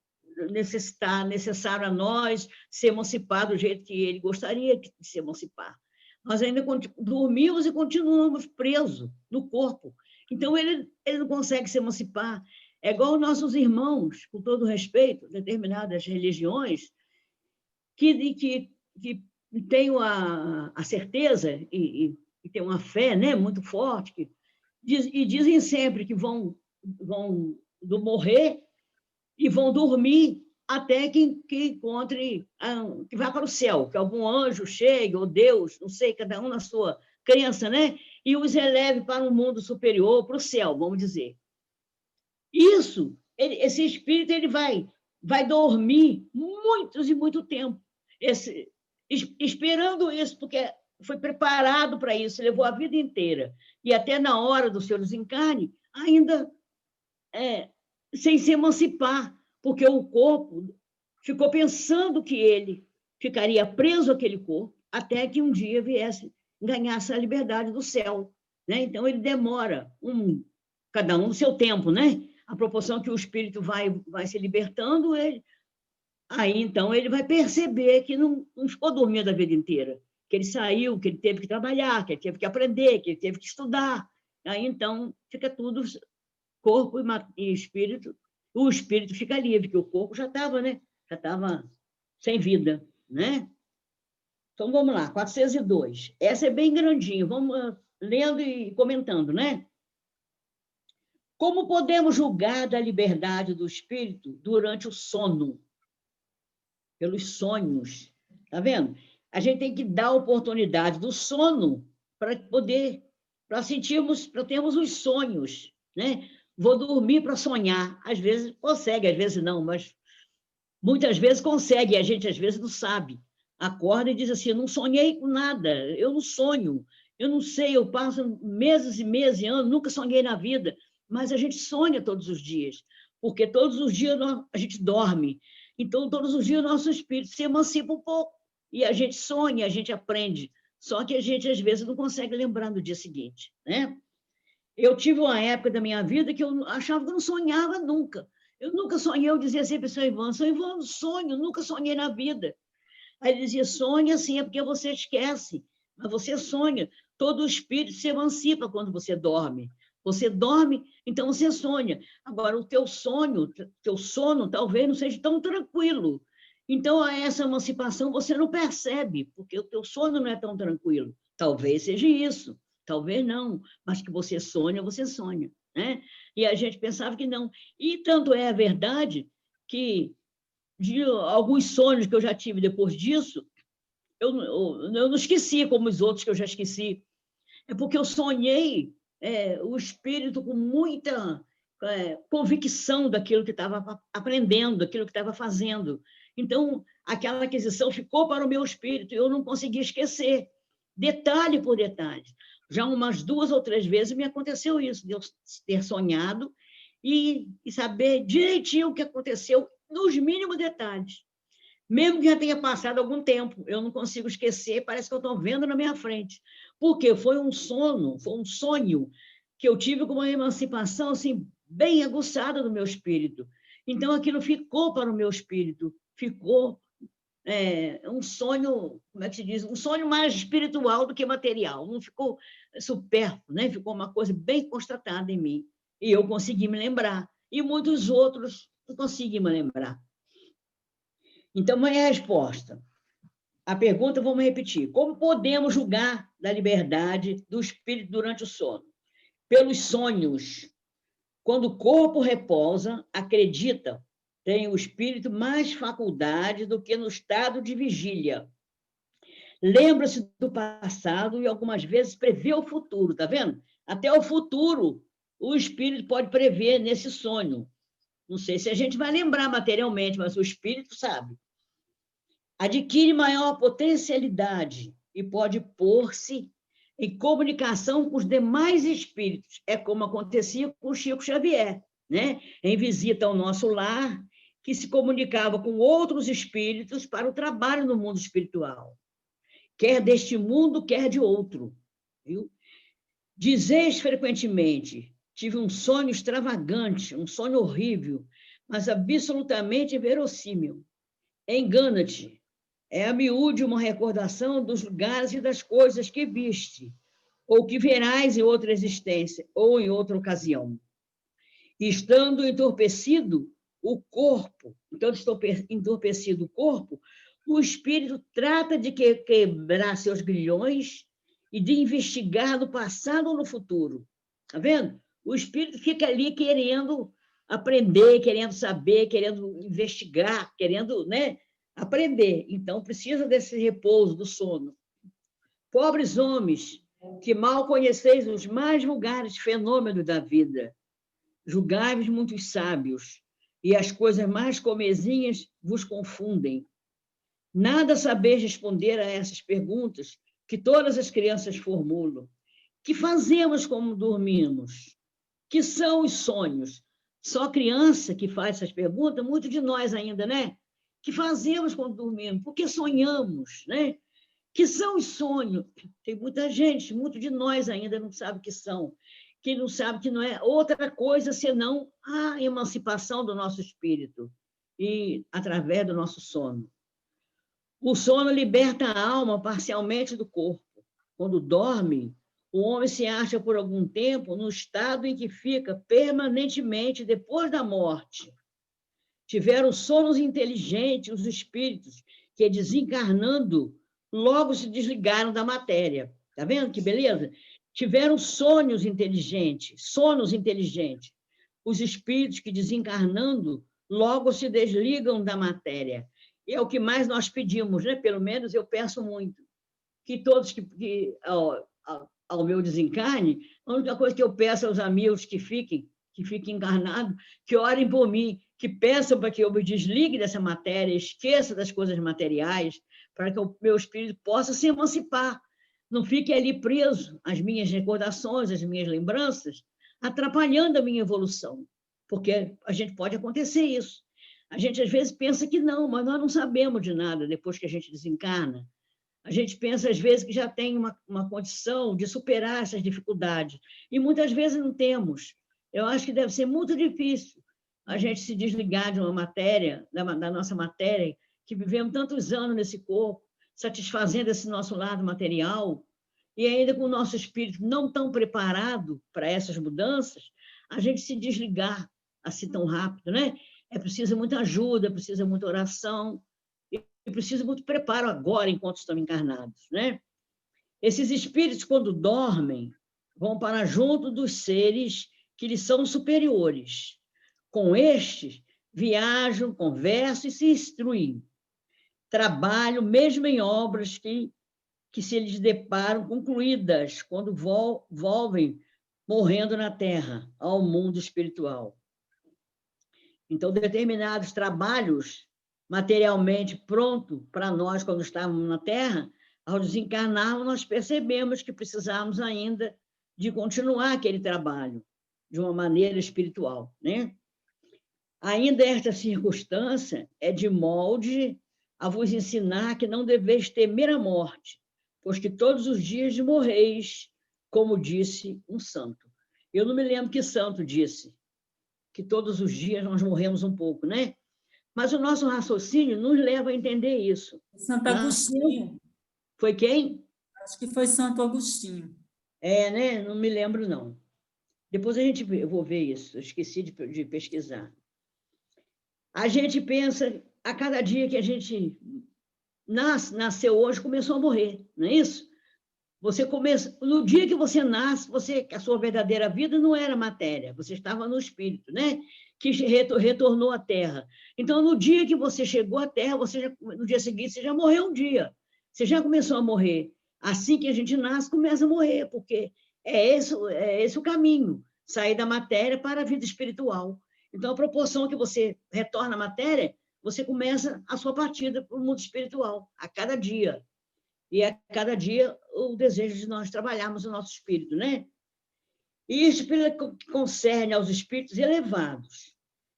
necessário a nós, se emancipar do jeito que ele gostaria de se emancipar. Nós ainda dormimos e continuamos presos no corpo. Então, ele não consegue se emancipar. É igual nossos irmãos, com todo respeito, determinadas religiões, que têm a certeza e têm uma fé, né, muito forte, e dizem sempre que vão morrer e vão dormir até que encontre, que vá para o céu, que algum anjo chegue, ou Deus, não sei, cada um na sua crença, né? E os eleve para um mundo superior, para o céu, vamos dizer. Isso, esse espírito, ele vai dormir muitos e muito tempo, esperando isso, porque foi preparado para isso, levou a vida inteira, e até na hora do seu desencarne, ainda sem se emancipar, porque o corpo ficou pensando que ele ficaria preso àquele corpo até que um dia ganhasse a liberdade do céu, né? Então, ele demora, cada um no seu tempo, né? A proporção que o espírito vai se libertando, aí, então, ele vai perceber que não ficou dormindo a vida inteira, que ele saiu, que ele teve que trabalhar, que ele teve que aprender, que ele teve que estudar. Aí, então, fica tudo, corpo e espírito. O espírito fica livre, porque o corpo já estava, né? Já estava sem vida, né? Então, vamos lá, 402. Essa é bem grandinha, vamos lendo e comentando, né? Como podemos julgar da liberdade do espírito durante o sono? Pelos sonhos, tá vendo? A gente tem que dar a oportunidade do sono para termos os sonhos, né? Vou dormir para sonhar. Às vezes consegue, às vezes não, mas muitas vezes consegue, e a gente às vezes não sabe. Acorda e diz assim, não sonhei com nada, eu não sonho, eu não sei, eu passo meses e meses e anos, nunca sonhei na vida, mas a gente sonha todos os dias, porque todos os dias a gente dorme, então todos os dias o nosso espírito se emancipa um pouco, e a gente sonha, a gente aprende, só que a gente às vezes não consegue lembrar no dia seguinte, né? Eu tive uma época da minha vida que eu achava que eu não sonhava nunca. Eu nunca sonhei, eu dizia sempre para São Ivan, eu não sonho, nunca sonhei na vida. Aí ele dizia, sonha sim, é porque você esquece, mas você sonha. Todo o espírito se emancipa quando você dorme. Você dorme, então você sonha. Agora, o teu sono talvez não seja tão tranquilo. Então, essa emancipação você não percebe, porque o teu sono não é tão tranquilo. Talvez seja isso. Talvez não, mas que você sonha, né? E a gente pensava que não. E tanto é a verdade que, de alguns sonhos que eu já tive depois disso, eu não esqueci como os outros que eu já esqueci. É porque eu sonhei o espírito com muita convicção daquilo que estava aprendendo, daquilo que estava fazendo. Então, aquela aquisição ficou para o meu espírito e eu não conseguia esquecer, detalhe por detalhe. Já umas 2 ou 3 vezes me aconteceu isso, de eu ter sonhado e saber direitinho o que aconteceu, nos mínimos detalhes. Mesmo que já tenha passado algum tempo, eu não consigo esquecer, parece que eu estou vendo na minha frente. Porque foi um sonho que eu tive com uma emancipação assim, bem aguçada do meu espírito. Então, aquilo ficou para o meu espírito, ficou um sonho, como é que se diz? Um sonho mais espiritual do que material, não ficou supérfluo, né? Ficou uma coisa bem constatada em mim. E eu consegui me lembrar, e muitos outros não conseguem me lembrar. Então, é a resposta. A pergunta, vamos repetir. Como podemos julgar da liberdade do espírito durante o sono? Pelos sonhos. Quando o corpo repousa, acredita, tem o espírito mais faculdade do que no estado de vigília. Lembra-se do passado e algumas vezes prevê o futuro, tá vendo? Até o futuro o espírito pode prever nesse sonho. Não sei se a gente vai lembrar materialmente, mas o espírito sabe. Adquire maior potencialidade e pode pôr-se em comunicação com os demais espíritos. É como acontecia com o Chico Xavier, né? Em visita ao nosso lar, que se comunicava com outros espíritos para o trabalho no mundo espiritual, quer deste mundo, quer de outro. Viu? Dizeis frequentemente, tive um sonho extravagante, um sonho horrível, mas absolutamente verossímil. Engana-te. É a miúde uma recordação dos lugares e das coisas que viste, ou que verás em outra existência, ou em outra ocasião. Estando entorpecido o corpo, entorpecido o corpo, o espírito trata de quebrar seus grilhões e de investigar no passado ou no futuro. Está vendo? O espírito fica ali querendo aprender, querendo saber, querendo investigar, querendo, né, aprender. Então, precisa desse repouso, do sono. Pobres homens, que mal conheceis os mais vulgares fenômenos da vida, julgai-vos muitos sábios, e as coisas mais comezinhas vos confundem. Nada sabeis responder a essas perguntas que todas as crianças formulam. Que fazemos como dormimos? Que são os sonhos? Só criança que faz essas perguntas, muito de nós ainda, né? Que fazemos quando dormimos? Porque sonhamos, né? Que são os sonhos? Tem muita gente, muito de nós ainda não sabe o que são, que não sabe que não é outra coisa senão a emancipação do nosso espírito e através do nosso sono. O sono liberta a alma parcialmente do corpo. Quando dorme, o homem se acha por algum tempo no estado em que fica permanentemente depois da morte. Tiveram sonos inteligentes os espíritos que, desencarnando, logo se desligaram da matéria. Está vendo que beleza? Tiveram sonos inteligentes. Os espíritos que, desencarnando, logo se desligam da matéria. E é o que mais nós pedimos, né? Pelo menos eu peço muito. Que todos que ao meu desencarne, a única coisa que eu peço aos amigos que fiquem encarnados, que orem por mim, que peçam para que eu me desligue dessa matéria, esqueça das coisas materiais, para que o meu espírito possa se emancipar. Não fique ali preso às minhas recordações, às minhas lembranças, atrapalhando a minha evolução. Porque a gente pode acontecer isso. A gente, às vezes, pensa que não, mas nós não sabemos de nada depois que a gente desencarna. A gente pensa, às vezes, que já tem uma condição de superar essas dificuldades. E muitas vezes não temos. Eu acho que deve ser muito difícil a gente se desligar de uma matéria, da nossa matéria, que vivemos tantos anos nesse corpo, satisfazendo esse nosso lado material, e ainda com o nosso espírito não tão preparado para essas mudanças, a gente se desligar assim tão rápido, né? É preciso muita ajuda, precisa muita oração, e precisa muito preparo agora, enquanto estão encarnados, né? Esses espíritos, quando dormem, vão para junto dos seres que lhes são superiores. Com estes, viajam, conversam e se instruem. Trabalham mesmo em obras que se lhes deparam concluídas quando volvem morrendo na Terra, ao mundo espiritual. Então, determinados trabalhos materialmente prontos para nós quando estávamos na Terra, Ao desencarnarmos, nós percebemos que precisamos ainda de continuar aquele trabalho de uma maneira espiritual, né? Ainda esta circunstância é de molde a vos ensinar que não deveis temer a morte, pois que todos os dias morreis, como disse um santo. Eu não me lembro que santo disse, que todos os dias nós morremos um pouco, né? Mas o nosso raciocínio nos leva a entender isso. Santo Agostinho. Foi quem? Acho que foi Santo Agostinho. É, né? Não me lembro, não. Depois eu vou ver isso, eu esqueci de pesquisar. A gente pensa, a cada dia que a gente nasceu hoje, começou a morrer, não é isso? Você começa, no dia que você nasce, a sua verdadeira vida não era matéria, você estava no espírito, né? Que retornou à Terra. Então, no dia que você chegou à Terra, no dia seguinte, você já morreu um dia. Você já começou a morrer. Assim que a gente nasce, começa a morrer, porque é esse o caminho, sair da matéria para a vida espiritual. Então, a proporção que você retorna à matéria, você começa a sua partida para o mundo espiritual, a cada dia. E a cada dia o desejo de nós trabalharmos o nosso espírito, né? E isso pelo que concerne aos espíritos elevados,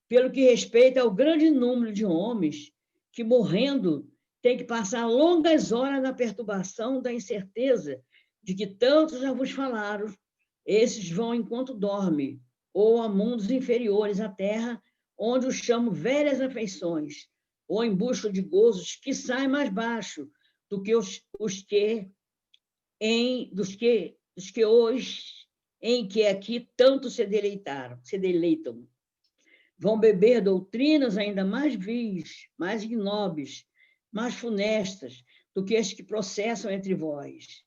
pelo que respeita ao grande número de homens que, morrendo, tem que passar longas horas na perturbação da incerteza de que tantos já vos falaram, esses vão enquanto dorme, ou a mundos inferiores à terra, onde os chamam velhas afeições, ou em busca de gozos que saem mais baixo do que os que hoje, em que aqui tanto se deleitam. Vão beber doutrinas ainda mais vis, mais ignóbeis, mais funestas do que as que processam entre vós.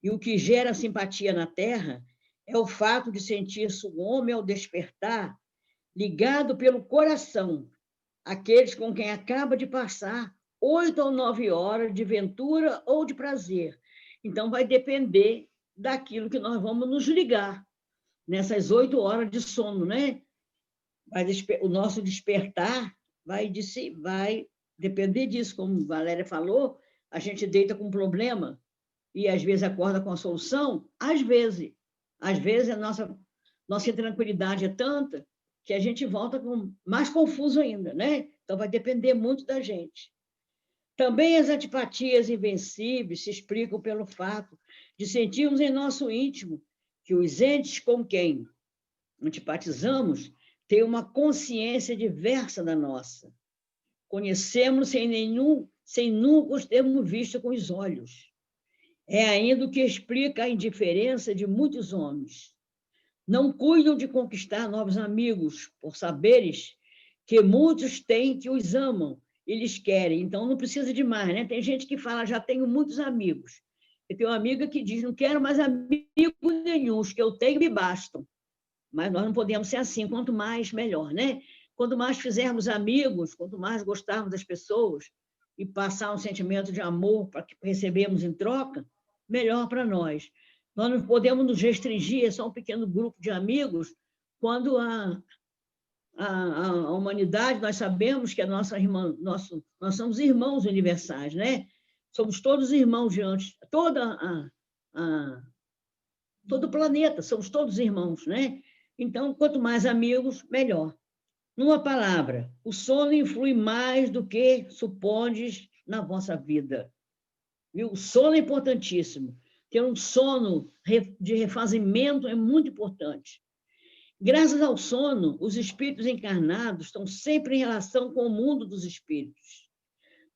E o que gera simpatia na terra é o fato de sentir-se o homem ao despertar, ligado pelo coração, aqueles com quem acaba de passar 8 ou 9 horas de ventura ou de prazer. Então, vai depender daquilo que nós vamos nos ligar nessas 8 horas de sono, né? O nosso despertar vai depender disso, como a Valéria falou, a gente deita com um problema e às vezes acorda com a solução, às vezes a nossa intranquilidade é tanta que a gente volta mais confuso ainda, né? Então vai depender muito da gente. Também as antipatias invencíveis se explicam pelo fato de sentirmos em nosso íntimo que os entes com quem antipatizamos têm uma consciência diversa da nossa. Conhecemos sem nunca os termos visto com os olhos. É ainda o que explica a indiferença de muitos homens. Não cuidam de conquistar novos amigos, por saberes que muitos têm que os amam e lhes querem. Então, não precisa de mais, né? Tem gente que fala, já tenho muitos amigos. Eu tenho uma amiga que diz, não quero mais amigos nenhum, os que eu tenho me bastam. Mas nós não podemos ser assim, quanto mais, melhor, né? Quanto mais fizermos amigos, quanto mais gostarmos das pessoas e passar um sentimento de amor para que recebemos em troca, melhor para nós. Nós não podemos nos restringir a só um pequeno grupo de amigos quando a humanidade, nós sabemos que a nossa irmã, nós somos irmãos universais, né? Somos todos irmãos diante, todo o planeta, somos todos irmãos, né? Então, quanto mais amigos, melhor. Numa palavra, o sono influi mais do que supondes na vossa vida. Viu? O sono é importantíssimo. Ter um sono de refazimento é muito importante. Graças ao sono, os espíritos encarnados estão sempre em relação com o mundo dos espíritos.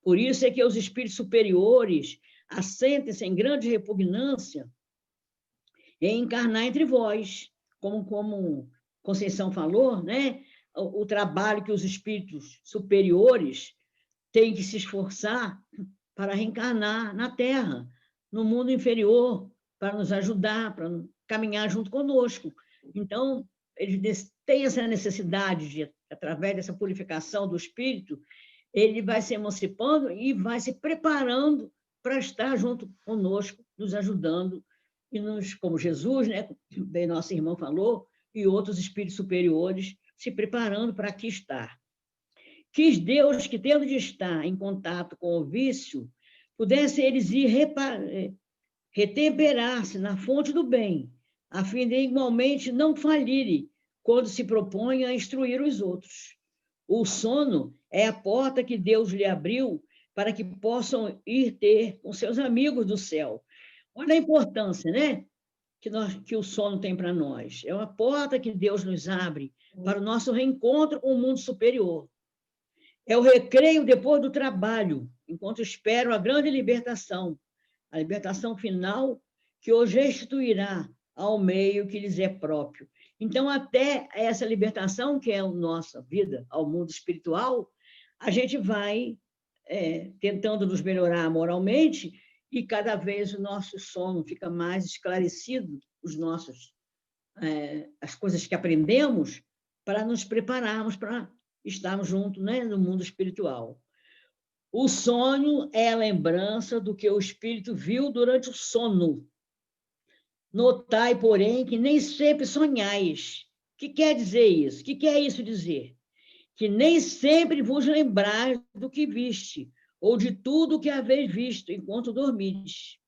Por isso é que os espíritos superiores assentem-se em grande repugnância em encarnar entre vós. Como Conceição falou, né? O trabalho que os espíritos superiores têm que se esforçar para reencarnar na Terra, no mundo inferior, para nos ajudar, para caminhar junto conosco. Então, eles têm essa necessidade de, através dessa purificação do espírito, ele vai se emancipando e vai se preparando para estar junto conosco, nos ajudando, e como Jesus, né, bem nosso irmão falou, e outros espíritos superiores, se preparando para aqui estar. Quis Deus que, tendo de estar em contato com o vício, pudessem eles ir retemperar-se na fonte do bem, a fim de igualmente não falirem quando se propõem a instruir os outros. O sono é a porta que Deus lhe abriu para que possam ir ter com seus amigos do céu. Olha a importância, né? Que o sono tem para nós. É uma porta que Deus nos abre para o nosso reencontro com o mundo superior. É o recreio depois do trabalho, enquanto esperam a grande libertação, a libertação final que hoje restituirá ao meio que lhes é próprio. Então, até essa libertação, que é a nossa vida ao mundo espiritual, a gente vai tentando nos melhorar moralmente e cada vez o nosso sono fica mais esclarecido, as coisas que aprendemos, para nos prepararmos para estarmos juntos, né, no mundo espiritual. O sonho é a lembrança do que o espírito viu durante o sono. Notai, porém, que nem sempre sonhais. O que quer dizer isso? O que quer isso dizer? Que nem sempre vos lembrais do que viste, ou de tudo o que haveis visto enquanto dormides.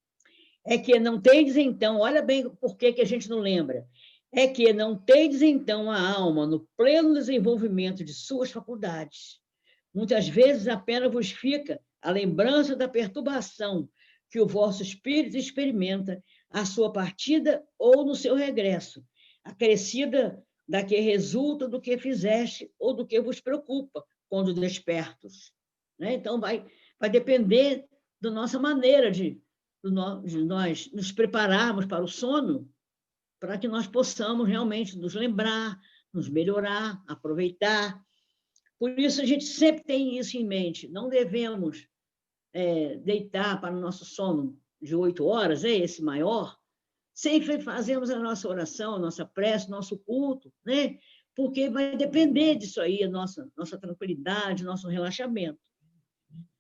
É que não tendes, então, olha bem por que a gente não lembra, é que não tendes, então, a alma no pleno desenvolvimento de suas faculdades. Muitas vezes apenas vos fica a lembrança da perturbação que o vosso espírito experimenta à sua partida ou no seu regresso, acrescida da que resulta do que fizeste ou do que vos preocupa quando despertos. Né? Então, vai depender da nossa maneira de nós nos prepararmos para o sono, para que nós possamos realmente nos lembrar, nos melhorar, aproveitar. Por isso, a gente sempre tem isso em mente. Não devemos deitar para o nosso sono de 8 horas, esse maior, sempre fazemos a nossa oração, a nossa prece, nosso culto, né? Porque vai depender disso aí, a nossa tranquilidade, nosso relaxamento.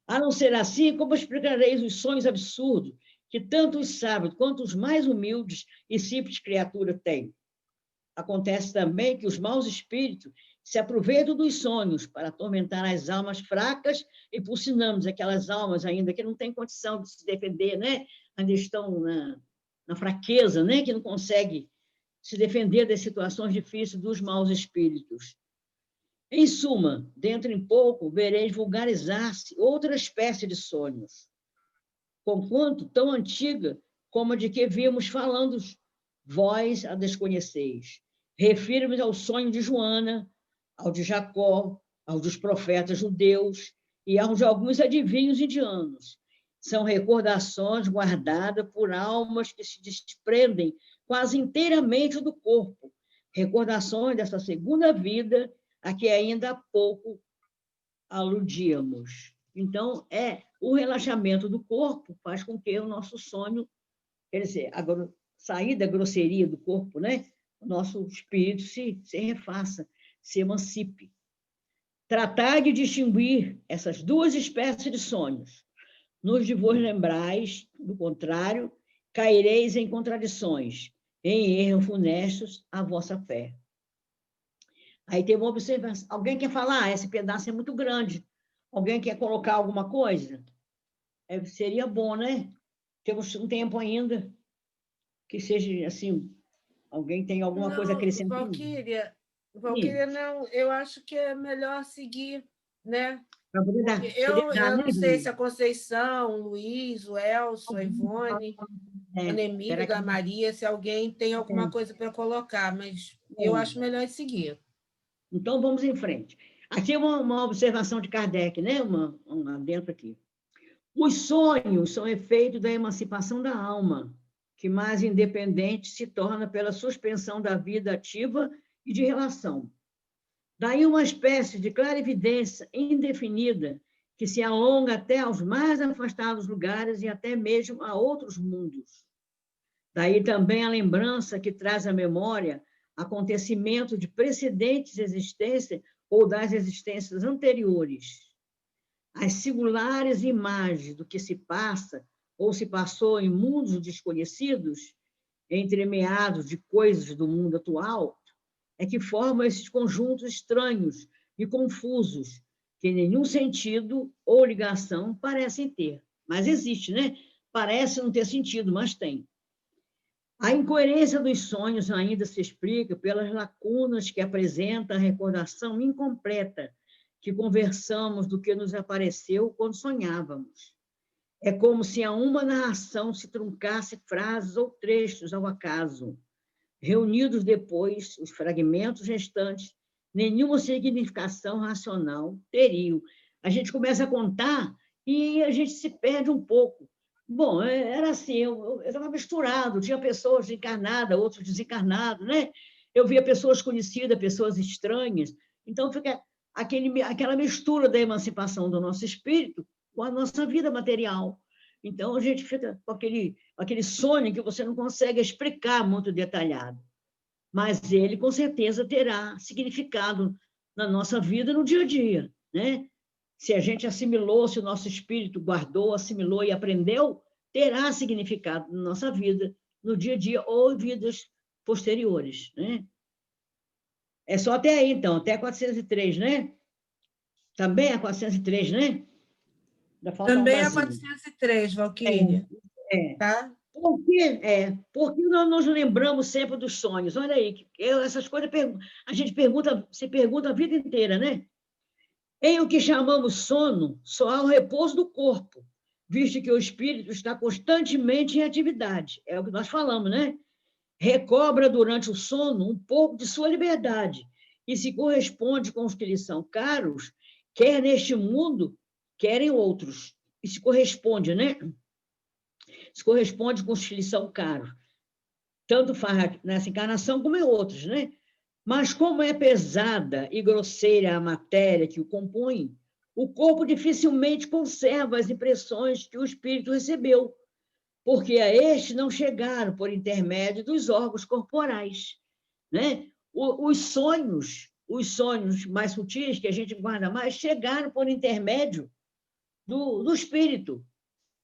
A não ser assim, como explicareis os sonhos absurdos que tanto os sábios quanto os mais humildes e simples criaturas têm? Acontece também que os maus espíritos se aproveitam dos sonhos para atormentar as almas fracas e pucinamos aquelas almas ainda que não têm condição de se defender, né? Ainda estão na fraqueza, né? Que não conseguem se defender das situações difíceis dos maus espíritos. Em suma, dentro em pouco, vereis vulgarizar-se outra espécie de sonhos, conquanto tão antiga como a de que vimos falando, vós a desconheceis. Refiro-me ao sonho de Joana, ao de Jacó, ao dos profetas judeus e aos de alguns adivinhos indianos. São recordações guardadas por almas que se desprendem quase inteiramente do corpo, recordações dessa segunda vida a que ainda há pouco aludíamos. Então, o relaxamento do corpo faz com que o nosso sonho, quer dizer, sair da grosseria do corpo, né? O nosso espírito se refaça, se emancipe. Tratar de distinguir essas duas espécies de sonhos. Nos de vos lembrais, do contrário, caireis em contradições, em erros funestos à vossa fé. Aí tem uma observação. Alguém quer falar? Esse pedaço é muito grande. Alguém quer colocar alguma coisa? Seria bom, né? Temos um tempo ainda que seja assim. Alguém tem alguma coisa a acrescentar? Valquíria, não, eu acho que é melhor seguir, né? Eu não sei se a Conceição, o Luiz, o Elcio, a Ivone, a Nemília, da Maria, se alguém tem alguma coisa para colocar, mas eu acho melhor seguir. Então, vamos em frente. Aqui é uma observação de Kardec, né? Uma dentro aqui. Os sonhos são efeito da emancipação da alma, que mais independente se torna pela suspensão da vida ativa e de relação. Daí uma espécie de clarividência indefinida que se alonga até aos mais afastados lugares e até mesmo a outros mundos. Daí também a lembrança que traz à memória acontecimento de precedentes existências ou das existências anteriores. As singulares imagens do que se passa ou se passou em mundos desconhecidos, entremeados de coisas do mundo atual, é que formam esses conjuntos estranhos e confusos, que nenhum sentido ou ligação parecem ter. mas existe, né? Parece não ter sentido, mas tem. A incoerência dos sonhos ainda se explica pelas lacunas que apresenta a recordação incompleta que conversamos do que nos apareceu quando sonhávamos. É como se a uma narração se truncasse frases ou trechos ao acaso. Reunidos depois, os fragmentos restantes, nenhuma significação racional teriam. A gente começa a contar e a gente se perde um pouco. Bom, era assim, eu estava misturado, tinha pessoas encarnadas, outros desencarnados, né? Eu via pessoas conhecidas, pessoas estranhas. Então, fica aquela mistura da emancipação do nosso espírito com a nossa vida material. Então, a gente fica com aquele sonho que você não consegue explicar muito detalhado. Mas ele, com certeza, terá significado na nossa vida, no dia a dia, né? Se a gente assimilou, se o nosso espírito guardou, assimilou e aprendeu, terá significado na nossa vida, no dia a dia ou em vidas posteriores, né? É só até aí, então, até 403, né? Também é 403, né? Ainda falta Também é uma. 403, Valquíria. Tá? Por que nós nos lembramos sempre dos sonhos? Olha aí, essas coisas a gente se pergunta a vida inteira, né? Em o que chamamos sono, só há o repouso do corpo, visto que o espírito está constantemente em atividade. É o que nós falamos, né? Recobra durante o sono um pouco de sua liberdade e se corresponde com os que lhe são caros, quer neste mundo, quer em outros. E se corresponde, né? Se corresponde com os que lhe são caros. Tanto faz nessa encarnação como em outros, né? Mas como é pesada e grosseira a matéria que o compõe, o corpo dificilmente conserva as impressões que o espírito recebeu, porque a este não chegaram por intermédio dos órgãos corporais, né? Os sonhos mais sutis, que a gente guarda mais, chegaram por intermédio do espírito.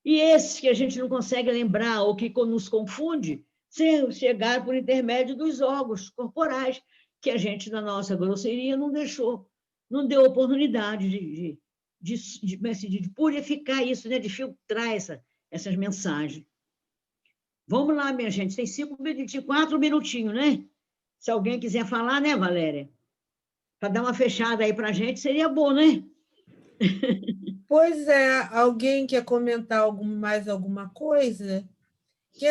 E esses que a gente não consegue lembrar ou que nos confunde, chegaram por intermédio dos órgãos corporais, que a gente, na nossa grosseria, não deu oportunidade de purificar isso, né? De filtrar essas mensagens. Vamos lá, minha gente, tem 4 minutinhos, né? Se alguém quiser falar, né, Valéria? Para dar uma fechada aí para a gente, seria bom, né? Pois é, alguém quer comentar mais alguma coisa? Que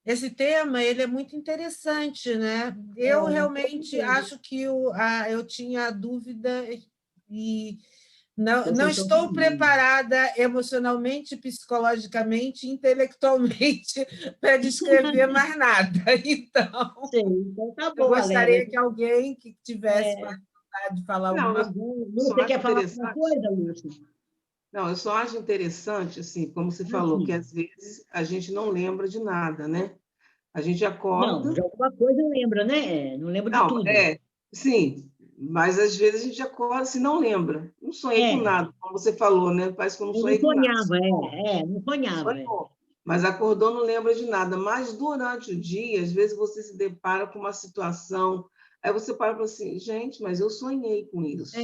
esse tema ele é muito interessante, né? Eu realmente acho que eu tinha dúvida e não estou preparada emocionalmente, psicologicamente, intelectualmente para descrever mais nada. Então, então tá bom, eu gostaria Valéria. que alguém que tivesse vontade de falar alguma coisa. Você quer falar alguma coisa, Lúcia? Não, eu só acho interessante, assim, como você falou, que às vezes a gente não lembra de nada, né? A gente acorda... Não, de alguma coisa lembra, né? Não lembra de tudo. Sim, mas às vezes a gente acorda e não lembra. Não sonhei com nada, como você falou, né? Parece que eu não sonhei com nada. Não sonhava. Mas acordou, não lembra de nada. Mas durante o dia, às vezes você se depara com uma situação, aí você para e fala assim, gente, mas eu sonhei com isso.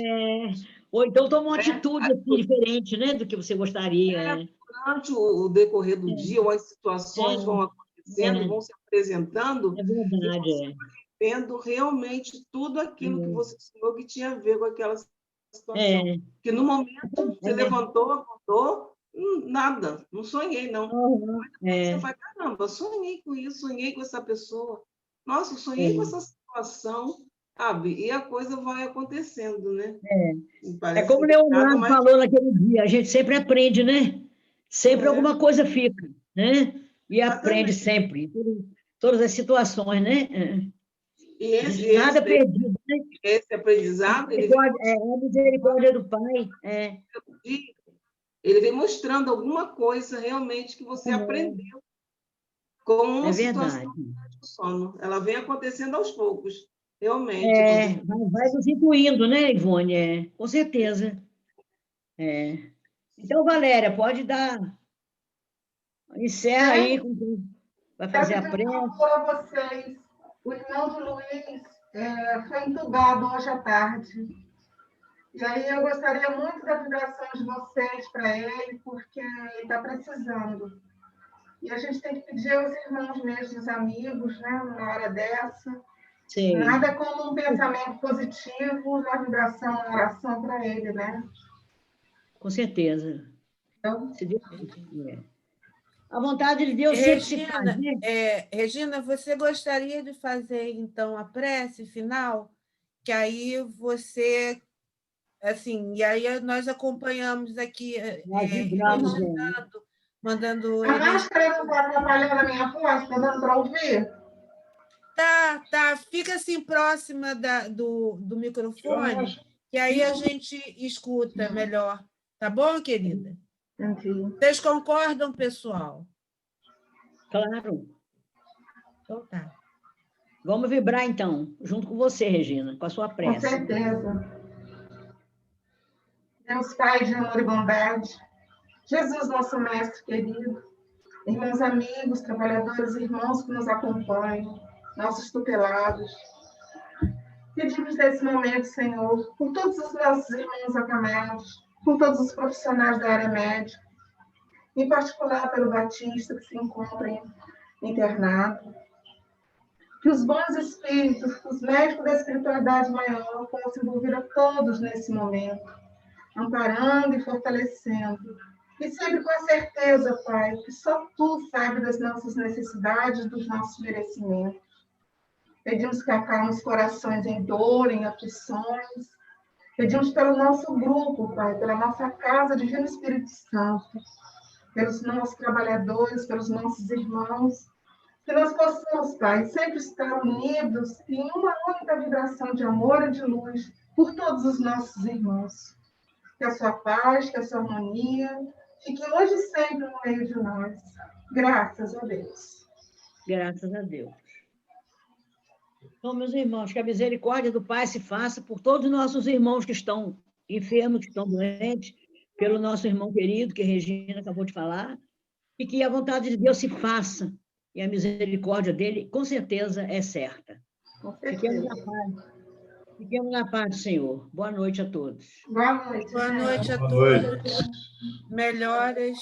Ou então toma uma atitude assim, diferente, né, do que você gostaria. Durante o decorrer do dia, ou as situações vão acontecendo, vão se apresentando, é verdade, e você vai vendo realmente tudo aquilo que você sonhou que tinha a ver com aquela situação. Que no momento você levantou, acordou, nada, não sonhei, não. Você fala, caramba, sonhei com isso, sonhei com essa pessoa. Nossa, sonhei com essa situação, sabe? E a coisa vai acontecendo, né? É como o Leonardo falou naquele dia, a gente sempre aprende, né? Sempre alguma coisa fica, né? E aprende sempre, todas as situações, né? Nada perdido, né? Esse aprendizado... A misericórdia do Pai. Ele vem mostrando alguma coisa realmente que você aprendeu com uma situação do sono. Ela vem acontecendo aos poucos, realmente. Vai nos incluindo, né, Ivone? Com certeza. Então, Valéria, pode dar... Encerra aí com quem vai fazer a prece. A vocês. O irmão de Luiz foi entubado hoje à tarde. E aí eu gostaria muito da vibração de vocês para ele, porque ele está precisando. E a gente tem que pedir aos irmãos mesmo, os amigos, né, numa hora dessa. Sim, Nada como um pensamento positivo, uma vibração, uma oração para ele, né? com certeza. Então, Se Deus quiser. A vontade de Deus sempre se faz, Regina, né? Regina, você gostaria de fazer, então, a prece final? Que aí você, assim, e aí nós acompanhamos aqui, Nós vibramos, mandando a energia. máscara não está atrapalhando a minha voz? Está dando para ouvir? Tá, fica assim próxima do microfone, que aí a gente escuta melhor. Tá bom, querida? Entendi. Vocês concordam, pessoal? Claro. Então tá. Vamos vibrar, então, junto com você, Regina, com a sua Com prece. certeza. Deus Pai de amor e bondade, Jesus, nosso mestre querido, irmãos amigos, trabalhadores, irmãos que nos acompanham, nossos tutelados, pedimos nesse momento, Senhor, por todos os nossos irmãos acamados, por todos os profissionais da área médica, em particular pelo Batista, que se encontra internado, que os bons espíritos, os médicos da espiritualidade maior, possam envolver a todos nesse momento, amparando e fortalecendo. E sempre com a certeza, Pai, que só Tu sabe das nossas necessidades, dos nossos merecimentos. Pedimos que acalme os corações em dor, em aflições. Pedimos pelo nosso grupo, Pai, pela nossa casa, Divino Espírito Santo, pelos nossos trabalhadores, pelos nossos irmãos, que nós possamos, Pai, sempre estar unidos em uma única vibração de amor e de luz por todos os nossos irmãos. Que a sua paz, que a sua harmonia fique hoje e sempre no meio de nós. Graças a Deus. Graças a Deus. Então, meus irmãos, que a misericórdia do Pai se faça por todos os nossos irmãos que estão enfermos, que estão doentes, pelo nosso irmão querido, que a Regina acabou de falar, e que a vontade de Deus se faça, e a misericórdia dele, com certeza, é certa. Fiquemos na paz. Fiquemos na paz do Senhor. Boa noite a todos. Boa noite. Boa noite a Boa todos. Melhoras.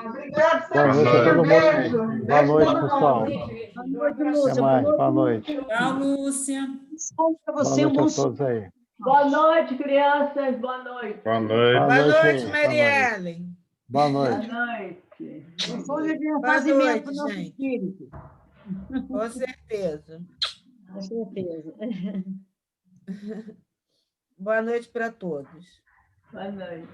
Obrigada, Boa noite a todo Beijo. mundo. Boa noite, pessoal. Boa noite, Até Lúcia. mais. Boa noite. Tchau, Lúcia. Para Boa você, um noite bom a todos aí. Boa noite, crianças. Boa noite. Boa Boa noite, aí. Mariellen. Boa Boa noite. noite. Hoje é Boa fazimento noite, do nosso gente. espírito. Com certeza. Com certeza. Boa noite para todos. Boa noite.